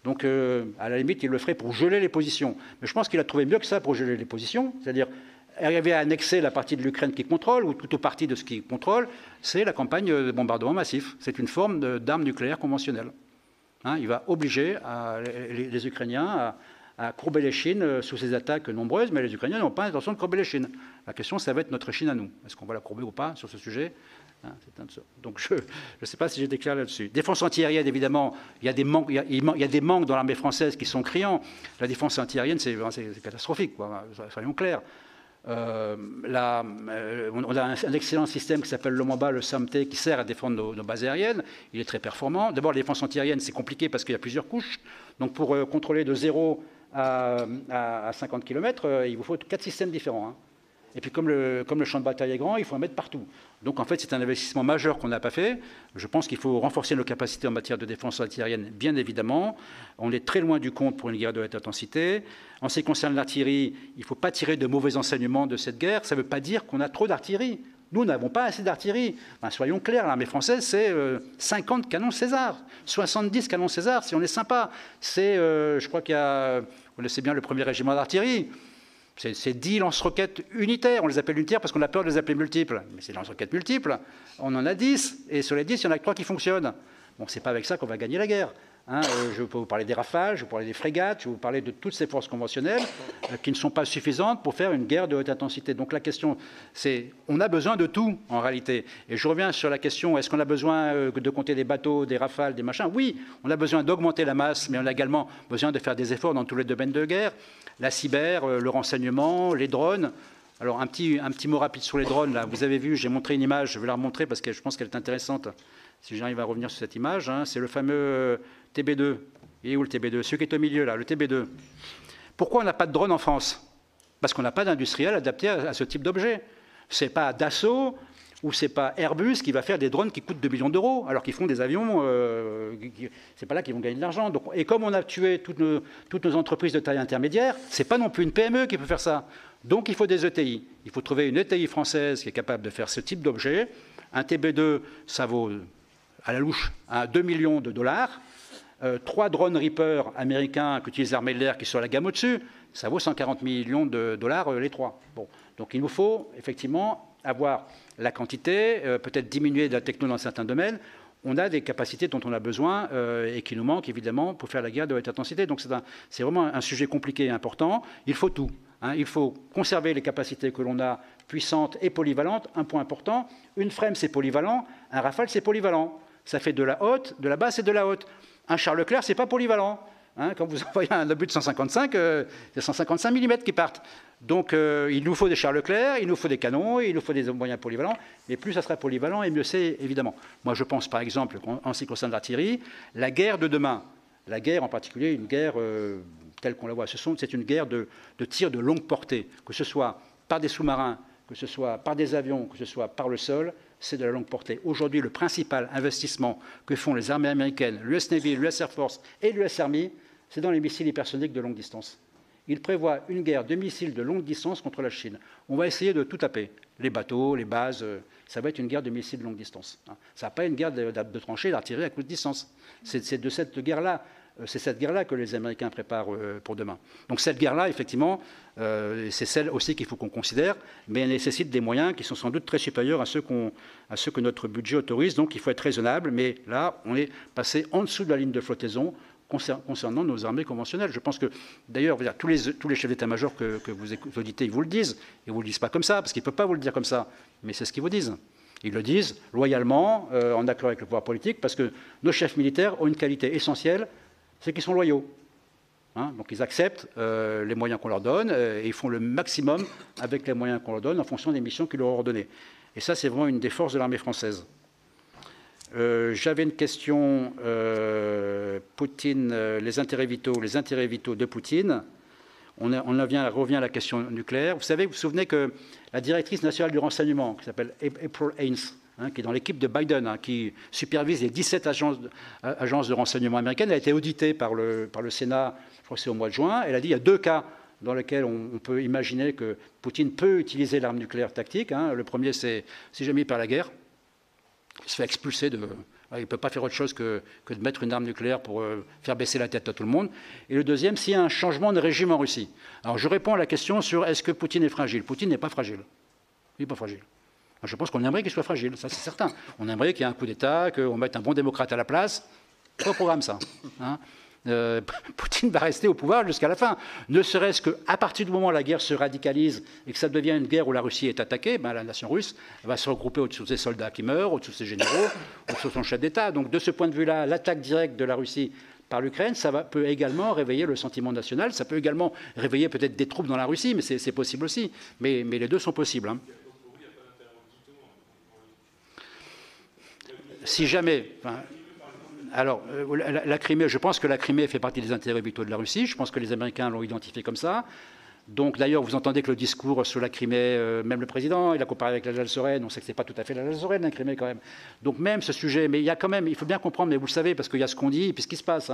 Donc, à la limite, il le ferait pour geler les positions. Mais je pense qu'il a trouvé mieux que ça pour geler les positions, c'est-à-dire arriver à annexer la partie de l'Ukraine qu'il contrôle, ou toute partie de ce qu'il contrôle, c'est la campagne de bombardement massif. C'est une forme d'arme nucléaire conventionnelle. Il va obliger les Ukrainiens à courber les chines sous ces attaques nombreuses, mais les Ukrainiens n'ont pas l'intention de courber les chines. La question, ça va être notre Chine à nous. Est-ce qu'on va la courber ou pas sur ce sujet ? Donc je ne sais pas si j'étais clair là-dessus. Défense antiaérienne, évidemment, il y a des manques dans l'armée française qui sont criants. La défense antiaérienne, c'est catastrophique, quoi, soyons clairs. On a un excellent système qui s'appelle le MOBA, le SAMT, qui sert à défendre nos bases aériennes. Il est très performant. D'abord, la défense antiaérienne, c'est compliqué parce qu'il y a plusieurs couches. Donc pour contrôler de 0 à 50 km, il vous faut 4 systèmes différents. Et puis comme le champ de bataille est grand, il faut en mettre partout. Donc en fait, c'est un investissement majeur qu'on n'a pas fait. Je pense qu'il faut renforcer nos capacités en matière de défense antiaérienne, bien évidemment. On est très loin du compte pour une guerre de haute intensité. En ce qui concerne l'artillerie, il ne faut pas tirer de mauvais enseignements de cette guerre. Ça ne veut pas dire qu'on a trop d'artillerie. Nous n'avons pas assez d'artillerie. Soyons clairs, l'armée française, c'est 50 canons César, 70 canons César, si on est sympa. C'est, je crois qu'il y a, vous connaissez bien le premier régiment d'artillerie. C'est 10 lance-roquettes unitaires. On les appelle unitaires parce qu'on a peur de les appeler multiples. Mais c'est lance-roquettes multiples. On en a 10. Et sur les 10, il y en a que 3 qui fonctionnent. Bon, c'est pas avec ça qu'on va gagner la guerre. Je peux vous parler des Rafales, je vais vous parler des frégates, je vais vous parler de toutes ces forces conventionnelles qui ne sont pas suffisantes pour faire une guerre de haute intensité. Donc la question, c'est, on a besoin de tout en réalité. Et je reviens sur la question, est-ce qu'on a besoin de compter des bateaux, des Rafales, des machins ? Oui, on a besoin d'augmenter la masse, mais on a également besoin de faire des efforts dans tous les domaines de guerre. La cyber, le renseignement, les drones. Alors un petit mot rapide sur les drones. Là. Vous avez vu, j'ai montré une image, je vais la remontrer parce que je pense qu'elle est intéressante. Si j'arrive à revenir sur cette image, c'est le fameux TB2. Il est où le TB2 Celui qui est au milieu, là, le TB2. Pourquoi on n'a pas de drone en France? Parce qu'on n'a pas d'industriel adapté à ce type d'objet. Ce n'est pas Dassault ou ce n'est pas Airbus qui va faire des drones qui coûtent 2 millions d'euros, alors qu'ils font des avions, c'est pas là qu'ils vont gagner de l'argent. Et comme on a tué toutes nos entreprises de taille intermédiaire, ce n'est pas non plus une PME qui peut faire ça. Donc il faut des ETI. Il faut trouver une ETI française qui est capable de faire ce type d'objet. Un TB2, ça vaut à la louche à 2 millions de dollars. 3 drones Reaper américains qu'utilise l'armée de l'air qui sont à la gamme au-dessus, ça vaut 140 millions de dollars les 3. Bon. Donc il nous faut effectivement avoir la quantité, peut-être diminuer de la techno dans certains domaines. On a des capacités dont on a besoin et qui nous manquent évidemment pour faire la guerre de haute intensité. Donc c'est vraiment un sujet compliqué et important. Il faut tout. Hein. Il faut conserver les capacités que l'on a, puissantes et polyvalentes. Un point important, une FREMM, c'est polyvalent, un Rafale, c'est polyvalent. Ça fait de la haute, de la basse et de la haute. Un Charles Leclerc, c'est pas polyvalent. Hein, quand vous envoyez un obus de 155, c'est 155 mm qui partent. Donc il nous faut des Charles Leclerc, il nous faut des canons, il nous faut des moyens polyvalents, mais plus ça sera polyvalent, et mieux c'est, évidemment. Moi, je pense, par exemple, en ce qui concerne l'artillerie, la guerre de demain, la guerre en particulier, une guerre telle qu'on la voit, c'est une guerre de tir de longue portée, que ce soit par des sous-marins, que ce soit par des avions, que ce soit par le sol, c'est de la longue portée. Aujourd'hui, le principal investissement que font les armées américaines, l'US Navy, l'US Air Force et l'US Army, c'est dans les missiles hypersoniques de longue distance. Ils prévoient une guerre de missiles de longue distance contre la Chine. On va essayer de tout taper. Les bateaux, les bases, ça va être une guerre de missiles de longue distance. Ça va pas une guerre de tranchées, d'artillerie à courte distance. C'est de cette guerre-là. C'est cette guerre-là que les Américains préparent pour demain. Donc cette guerre-là, effectivement, c'est celle aussi qu'il faut qu'on considère, mais elle nécessite des moyens qui sont sans doute très supérieurs à ceux que notre budget autorise. Donc il faut être raisonnable, mais là, on est passé en dessous de la ligne de flottaison concernant nos armées conventionnelles. Je pense que, d'ailleurs, tous les chefs d'état-major que vous auditez, ils vous le disent. Ils ne vous le disent pas comme ça, parce qu'ils ne peuvent pas vous le dire comme ça, mais c'est ce qu'ils vous disent. Ils le disent loyalement, en accord avec le pouvoir politique, parce que nos chefs militaires ont une qualité essentielle, c'est qu'ils sont loyaux. Hein, donc ils acceptent les moyens qu'on leur donne et ils font le maximum avec les moyens qu'on leur donne en fonction des missions qu'ils leur ont ordonnées. Et ça, c'est vraiment une des forces de l'armée française. J'avais une question, Poutine, les intérêts vitaux de Poutine. On revient à la question nucléaire. Vous savez, vous vous souvenez que la directrice nationale du renseignement, qui s'appelle April Haines, qui est dans l'équipe de Biden, qui supervise les 17 agences de renseignement américaines, elle a été auditée par le Sénat, je crois que c'est au mois de juin. Elle a dit qu'il y a 2 cas dans lesquels on peut imaginer que Poutine peut utiliser l'arme nucléaire tactique. Le premier, c'est si jamais il perd la guerre, il se fait expulser il ne peut pas faire autre chose que de mettre une arme nucléaire pour faire baisser la tête à tout le monde. Et le deuxième, s'il y a un changement de régime en Russie. Alors je réponds à la question sur est-ce que Poutine est fragile. Poutine n'est pas fragile. Il n'est pas fragile. Je pense qu'on aimerait qu'il soit fragile, ça c'est certain. On aimerait qu'il y ait un coup d'État, qu'on mette un bon démocrate à la place. C'est pas au programme ça. Poutine va rester au pouvoir jusqu'à la fin. Ne serait-ce qu'à partir du moment où la guerre se radicalise et que ça devient une guerre où la Russie est attaquée, la nation russe va se regrouper au-dessous de ses soldats qui meurent, au-dessous de ses généraux, au-dessous de son chef d'État. Donc de ce point de vue-là, l'attaque directe de la Russie par l'Ukraine, peut également réveiller le sentiment national, ça peut également réveiller peut-être des troupes dans la Russie, mais c'est possible aussi. Mais les deux sont possibles. Si jamais... Alors, la Crimée, je pense que la Crimée fait partie des intérêts vitaux de la Russie. Je pense que les Américains l'ont identifié comme ça. Donc, d'ailleurs, vous entendez que le discours sur la Crimée, même le président, il a comparé avec l'Alsace-Lorraine. On sait que ce n'est pas tout à fait l'Alsace-Lorraine, la Crimée, quand même. Donc, même ce sujet, mais il y a quand même, il faut bien comprendre, mais vous le savez, parce qu'il y a ce qu'on dit et puis ce qui se passe.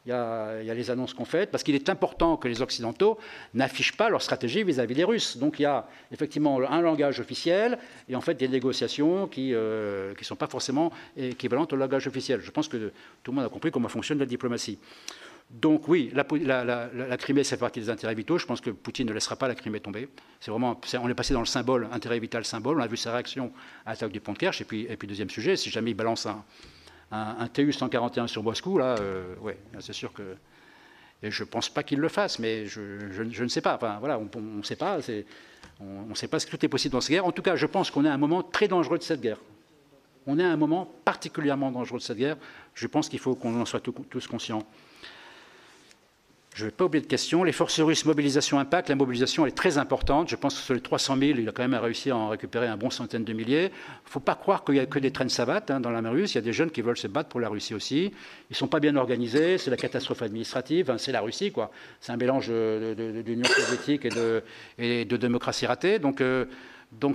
Il y a les annonces qu'on fait, parce qu'il est important que les Occidentaux n'affichent pas leur stratégie vis-à-vis des Russes. Donc il y a effectivement un langage officiel et en fait des négociations qui ne sont pas forcément équivalentes au langage officiel. Je pense que tout le monde a compris comment fonctionne la diplomatie. Donc oui, la Crimée, c'est partie des intérêts vitaux. Je pense que Poutine ne laissera pas la Crimée tomber. On est passé dans le symbole, intérêt vital symbole. On a vu sa réaction à l'attaque du pont de Kerch. Et puis deuxième sujet, si jamais il balance un TU-141 sur Moscou, là, ouais, c'est sûr que... Et je ne pense pas qu'il le fasse, mais je ne sais pas. Enfin, voilà, on ne sait pas. On ne sait pas ce que tout est possible dans cette guerre. En tout cas, je pense qu'on est à un moment très dangereux de cette guerre. On est à un moment particulièrement dangereux de cette guerre. Je pense qu'il faut qu'on en soit tous conscients. Je ne vais pas oublier de question. Les forces russes, mobilisation impact. La mobilisation elle est très importante. Je pense que sur les 300 000, il a quand même réussi à en récupérer un bon centaine de milliers. Il ne faut pas croire qu'il n'y a que des traînes savates dans l'armée russe. Il y a des jeunes qui veulent se battre pour la Russie aussi. Ils ne sont pas bien organisés. C'est la catastrophe administrative. C'est la Russie, quoi. C'est un mélange d'Union soviétique et de démocratie ratée. Donc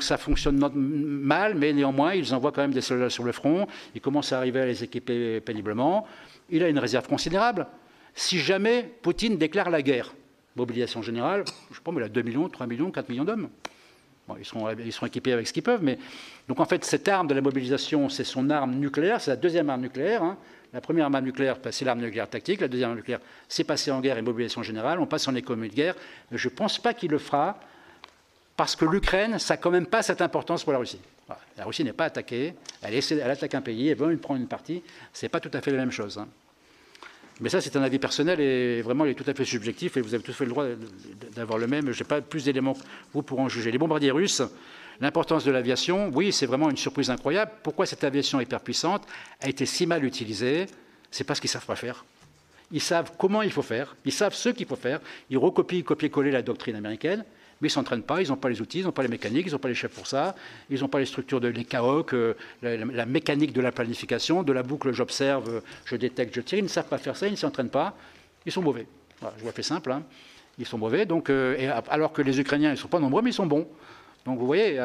ça fonctionne mal, mais néanmoins, ils envoient quand même des soldats sur le front. Ils commencent à arriver à les équiper péniblement. Il a une réserve considérable. Si jamais Poutine déclare la guerre, mobilisation générale, je ne sais pas, mais il a 2 millions, 3 millions, 4 millions d'hommes. Bon, ils seront équipés avec ce qu'ils peuvent, mais... Donc en fait, cette arme de la mobilisation, c'est son arme nucléaire, c'est la deuxième arme nucléaire. La première arme nucléaire, c'est l'arme nucléaire tactique. La deuxième arme nucléaire, c'est passer en guerre et mobilisation générale. On passe en économie de guerre. Mais je ne pense pas qu'il le fera, parce que l'Ukraine, ça n'a quand même pas cette importance pour la Russie. Voilà. La Russie n'est pas attaquée, elle attaque un pays, elle veut prendre une partie. Ce n'est pas tout à fait la même chose. Mais ça, c'est un avis personnel et vraiment, il est tout à fait subjectif et vous avez tout fait le droit d'avoir le même. Je n'ai pas plus d'éléments que vous pour en juger. Les bombardiers russes, l'importance de l'aviation, oui, c'est vraiment une surprise incroyable. Pourquoi cette aviation hyperpuissante a été si mal utilisée? C'est parce qu'ils ne savent pas faire. Ils savent comment il faut faire, ils savent ce qu'il faut faire, ils recopient, copier-coller la doctrine américaine, mais ils ne s'entraînent pas, ils n'ont pas les outils, ils n'ont pas les mécaniques, ils n'ont pas les chefs pour ça, ils n'ont pas les structures, les CAOC, la mécanique de la planification, de la boucle j'observe, je détecte, je tire, ils ne savent pas faire ça, ils ne s'entraînent pas, ils sont mauvais. Voilà, je vous la fais simple, hein. Ils sont mauvais, donc, alors que les Ukrainiens, ils ne sont pas nombreux, mais ils sont bons. Donc vous voyez,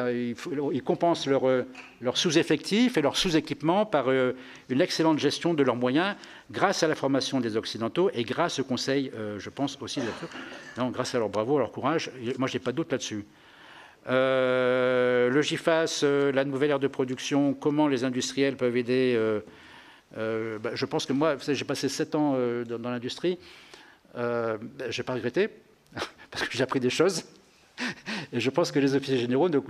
ils compensent leur sous-effectif et leur sous-équipement par une excellente gestion de leurs moyens grâce à la formation des Occidentaux et grâce au Conseil, je pense aussi, grâce à leur bravoure, à leur courage. Moi, je n'ai pas de doute là-dessus. Le GIFAS, la nouvelle ère de production, comment les industriels peuvent aider je pense que moi, j'ai passé 7 ans dans l'industrie, je n'ai pas regretté, parce que j'ai appris des choses. Et je pense que les officiers généraux ont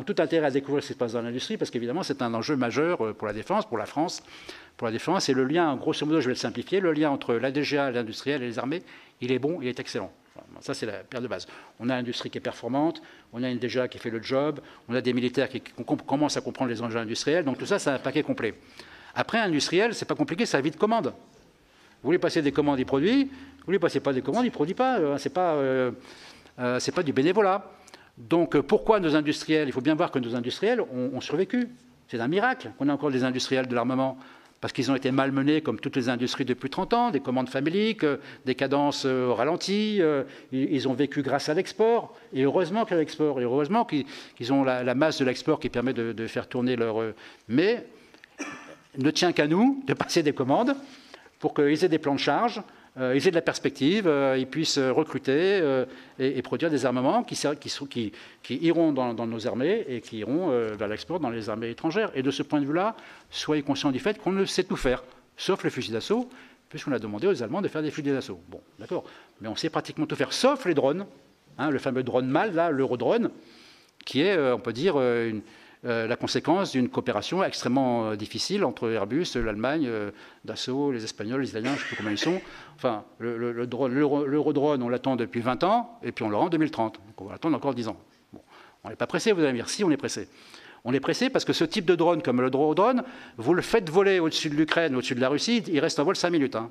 tout intérêt à découvrir ce qui se passe dans l'industrie, parce qu'évidemment, c'est un enjeu majeur pour la défense, pour la France, pour la défense. Et le lien, grosso modo, je vais le simplifier, le lien entre la DGA, l'industriel et les armées, il est bon, il est excellent. Ça, c'est la pierre de base. On a une industrie qui est performante, on a une DGA qui fait le job, on a des militaires qui commencent à comprendre les enjeux industriels. Donc tout ça, c'est un paquet complet. Après, industriel, c'est pas compliqué, ça vite commande. Vous voulez passer des commandes, il produit. Vous voulez passer pas des commandes, il ne produit pas. C'est pas du bénévolat. Donc pourquoi nos industriels? Il faut bien voir que nos industriels ont survécu. C'est un miracle qu'on ait encore des industriels de l'armement. Parce qu'ils ont été malmenés comme toutes les industries depuis 30 ans, des commandes faméliques, des cadences ralenties. Ils ont vécu grâce à l'export. Et heureusement qu'il y a l'export. Et heureusement qu'ils ont la masse de l'export qui permet de faire tourner leur... Mais il ne tient qu'à nous de passer des commandes pour qu'ils aient des plans de charge, ils aient de la perspective, ils puissent recruter et produire des armements qui iront dans nos armées et qui iront vers l'export dans les armées étrangères. Et de ce point de vue-là, soyez conscients du fait qu'on ne sait tout faire, sauf les fusils d'assaut, puisqu'on a demandé aux Allemands de faire des fusils d'assaut. Bon, d'accord, mais on sait pratiquement tout faire, sauf les drones, hein, le fameux drone MAL, là, l'Eurodrone, qui est, on peut dire, la conséquence d'une coopération extrêmement difficile entre Airbus, l'Allemagne, Dassault, les Espagnols, les Italiens, je ne sais plus comment ils sont. Enfin, l'Eurodrone, on l'attend depuis 20 ans, et puis on l'aura en 2030. Donc on va l'attendre encore 10 ans. Bon, on n'est pas pressé, vous allez me dire. Si, on est pressé. On est pressé parce que ce type de drone, comme l'Eurodrone, vous le faites voler au-dessus de l'Ukraine, au-dessus de la Russie, il reste en vol 5 minutes. Hein.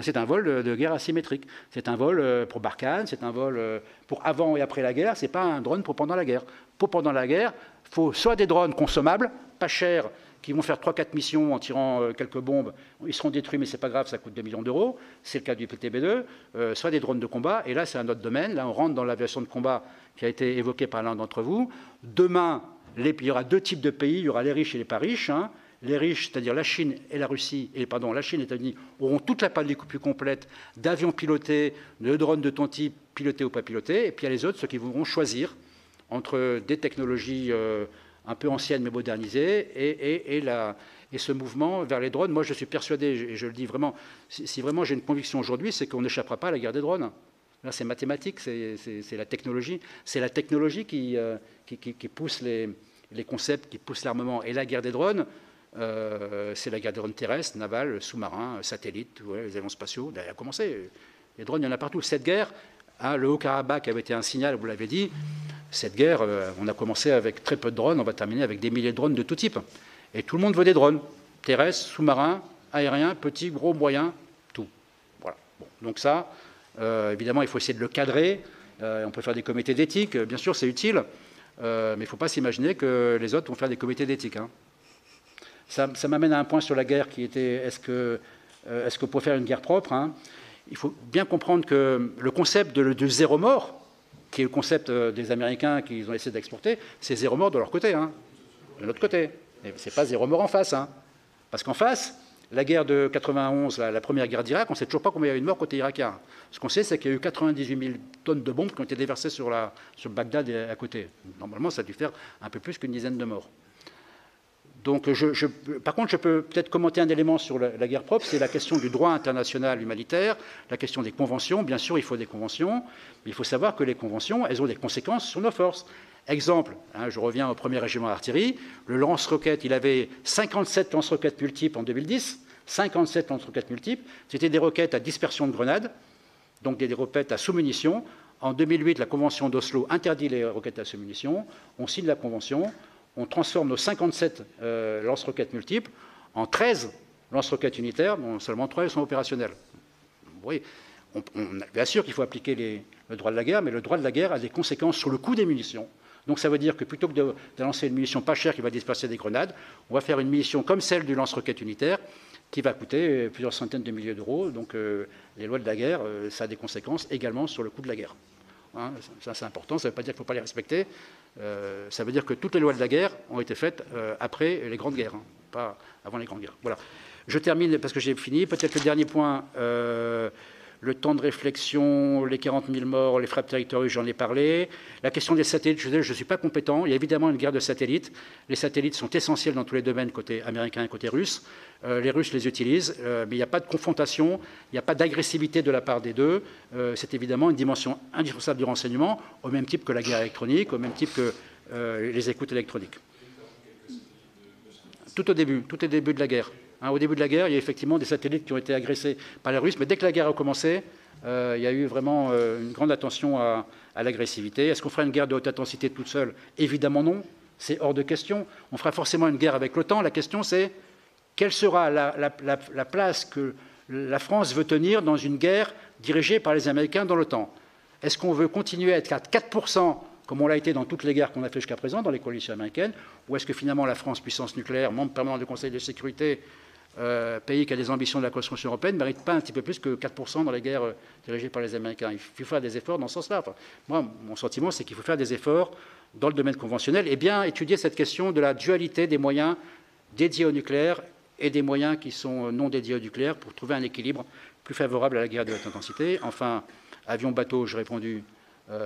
C'est un vol de guerre asymétrique. C'est un vol pour Barkhane, c'est un vol pour avant et après la guerre, ce n'est pas un drone pour pendant la guerre. Pour pendant la guerre, il faut soit des drones consommables, pas chers, qui vont faire 3-4 missions en tirant quelques bombes. Ils seront détruits, mais ce n'est pas grave, ça coûte 2 millions d'euros. C'est le cas du PTB2. Soit des drones de combat. Et là, c'est un autre domaine. Là, on rentre dans l'aviation de combat qui a été évoquée par l'un d'entre vous. Demain, il y aura 2 types de pays. Il y aura les riches et les pas riches. Hein. Les riches, c'est-à-dire la Chine et la Russie, la Chine et les États-Unis, auront toute la panoplie plus complète d'avions pilotés, de drones de ton type, pilotés ou pas pilotés. Et puis il y a les autres, ceux qui voudront choisir entre des technologies un peu anciennes mais modernisées et ce mouvement vers les drones. Moi, je suis persuadé, et je le dis vraiment, si vraiment j'ai une conviction aujourd'hui, c'est qu'on n'échappera pas à la guerre des drones. Là, c'est mathématique, c'est la technologie. C'est la technologie qui pousse les concepts, qui pousse l'armement. Et la guerre des drones, c'est la guerre des drones terrestres, navals, sous-marins, satellites, les avions spatiaux. Elle a commencé. Les drones, il y en a partout. Cette guerre, hein, le Haut-Karabakh avait été un signal, vous l'avez dit. Cette guerre, on a commencé avec très peu de drones, on va terminer avec des milliers de drones de tout type. Et tout le monde veut des drones, terrestres, sous-marins, aériens, petits, gros, moyens, tout. Voilà. Bon, donc ça, évidemment, il faut essayer de le cadrer. On peut faire des comités d'éthique, bien sûr, c'est utile. Mais il ne faut pas s'imaginer que les autres vont faire des comités d'éthique. Hein. Ça m'amène à un point sur la guerre qui était, est-ce qu'on peut faire une guerre propre, hein? Il faut bien comprendre que le concept de zéro mort, qui est le concept des Américains qu'ils ont essayé d'exporter, c'est zéro mort de leur côté, hein, de notre côté. Ce n'est pas zéro mort en face. Hein. Parce qu'en face, la guerre de 91, la première guerre d'Irak, on ne sait toujours pas combien il y a eu de morts côté irakien. Ce qu'on sait, c'est qu'il y a eu 98 000 tonnes de bombes qui ont été déversées sur Bagdad et à côté. Normalement, ça a dû faire un peu plus qu'une dizaine de morts. Donc, par contre, je peux peut-être commenter un élément sur la guerre propre, c'est la question du droit international humanitaire, la question des conventions. Bien sûr, il faut des conventions, mais il faut savoir que les conventions, elles ont des conséquences sur nos forces. Exemple, hein, je reviens au 1er régiment d'artillerie, le lance-roquette, il avait 57 lance-roquettes multiples en 2010, 57 lance-roquettes multiples. C'était des roquettes à dispersion de grenades, donc des roquettes à sous-munitions. En 2008, la Convention d'Oslo interdit les roquettes à sous-munitions. On signe la Convention, on transforme nos 57 lance-roquettes multiples en 13 lance-roquettes unitaires, dont seulement 3 sont opérationnels. Oui, bien sûr qu'il faut appliquer le droit de la guerre, mais le droit de la guerre a des conséquences sur le coût des munitions. Donc ça veut dire que plutôt que de lancer une munition pas chère qui va disperser des grenades, on va faire une munition comme celle du lance-roquette unitaire qui va coûter plusieurs centaines de milliers d'euros. Donc les lois de la guerre, ça a des conséquences également sur le coût de la guerre. Hein, ça c'est important, ça ne veut pas dire qu'il ne faut pas les respecter. Ça veut dire que toutes les lois de la guerre ont été faites après les grandes guerres, hein, pas avant les grandes guerres. Voilà. Je termine parce que j'ai fini. Peut-être le dernier point, le temps de réflexion, les 40 000 morts, les frappes territoriales, j'en ai parlé. La question des satellites, je ne suis pas compétent. Il y a évidemment une guerre de satellites. Les satellites sont essentiels dans tous les domaines, côté américain et côté russe. Les Russes les utilisent, mais il n'y a pas de confrontation, il n'y a pas d'agressivité de la part des deux. C'est évidemment une dimension indispensable du renseignement, au même type que la guerre électronique, au même type que les écoutes électroniques. Tout au début de la guerre. Hein, au début de la guerre, il y a effectivement des satellites qui ont été agressés par les Russes, mais dès que la guerre a commencé, il y a eu vraiment une grande attention à l'agressivité. Est-ce qu'on fera une guerre de haute intensité toute seule? Évidemment non, c'est hors de question. On fera forcément une guerre avec l'OTAN. La question c'est quelle sera la place que la France veut tenir dans une guerre dirigée par les Américains dans l'OTAN? Est-ce qu'on veut continuer à être à 4%, comme on l'a été dans toutes les guerres qu'on a fait jusqu'à présent, dans les coalitions américaines, ou est-ce que finalement la France, puissance nucléaire, membre permanent du Conseil de sécurité, pays qui a des ambitions de la construction européenne, ne mérite pas un petit peu plus que 4% dans les guerres dirigées par les Américains? Il faut faire des efforts dans ce sens-là. Enfin, moi, mon sentiment, c'est qu'il faut faire des efforts dans le domaine conventionnel et bien étudier cette question de la dualité des moyens dédiés au nucléaire et des moyens qui sont non dédiés au nucléaire pour trouver un équilibre plus favorable à la guerre de haute intensité. Enfin, avion, bateau, j'ai répondu,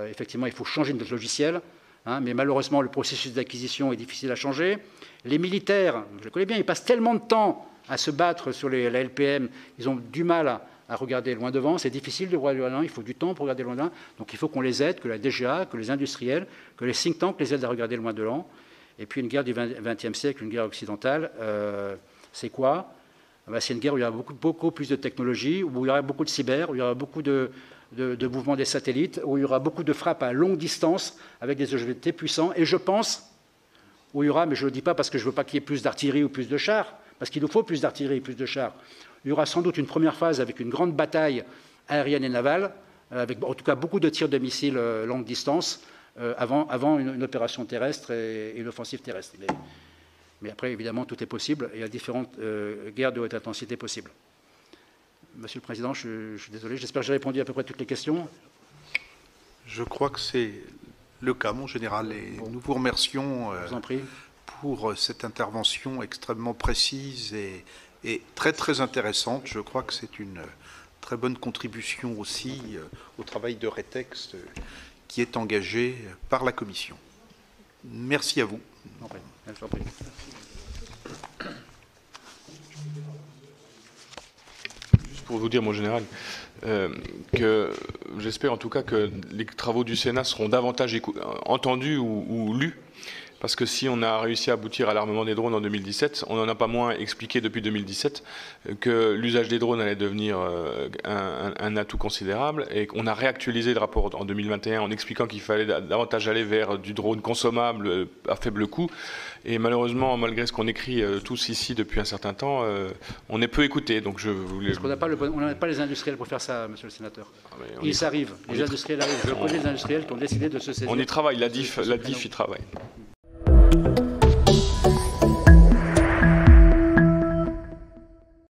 effectivement, il faut changer notre logiciel, hein, mais malheureusement, le processus d'acquisition est difficile à changer. Les militaires, je les connais bien, ils passent tellement de temps à se battre sur la LPM, ils ont du mal à regarder loin devant, c'est difficile de regarder loin devant, il faut du temps pour regarder loin devant, donc il faut qu'on les aide, que la DGA, que les industriels, que les think tanks les aident à regarder loin devant. Et puis une guerre du XXe siècle, une guerre occidentale, c'est quoi? C'est une guerre où il y aura beaucoup plus de technologies, où il y aura beaucoup de cyber, où il y aura beaucoup de mouvements des satellites, où il y aura beaucoup de frappes à longue distance avec des OGVT puissants, et je pense où il y aura, mais je ne le dis pas parce que je ne veux pas qu'il y ait plus d'artillerie ou plus de chars, parce qu'il nous faut plus d'artillerie et plus de chars. Il y aura sans doute une première phase avec une grande bataille aérienne et navale, avec en tout cas beaucoup de tirs de missiles longue distance, avant une opération terrestre et une offensive terrestre. Mais après, évidemment, tout est possible, et il y a différentes guerres de haute intensité possibles. Monsieur le Président, je suis désolé, j'espère que j'ai répondu à peu près à toutes les questions. Je crois que c'est le cas, mon général, et nous vous remercions pour cette intervention extrêmement précise et très très intéressante. Je crois que c'est une très bonne contribution aussi au travail de rétexte qui est engagé par la Commission. Merci à vous. Juste pour vous dire, mon général, que j'espère en tout cas que les travaux du Sénat seront davantage entendus ou lus. Parce que si on a réussi à aboutir à l'armement des drones en 2017, on n'en a pas moins expliqué depuis 2017 que l'usage des drones allait devenir un atout considérable et qu'on a réactualisé le rapport en 2021 en expliquant qu'il fallait davantage aller vers du drone consommable à faible coût. Et malheureusement, malgré ce qu'on écrit tous ici depuis un certain temps, on est peu écouté. Donc je voulais... Parce qu'on n'a pas les industriels pour faire ça, monsieur le sénateur. Ils arrivent, les industriels arrivent. Je connais les industriels qui ont décidé de se saisir. On y travaille, la DIF y travaille.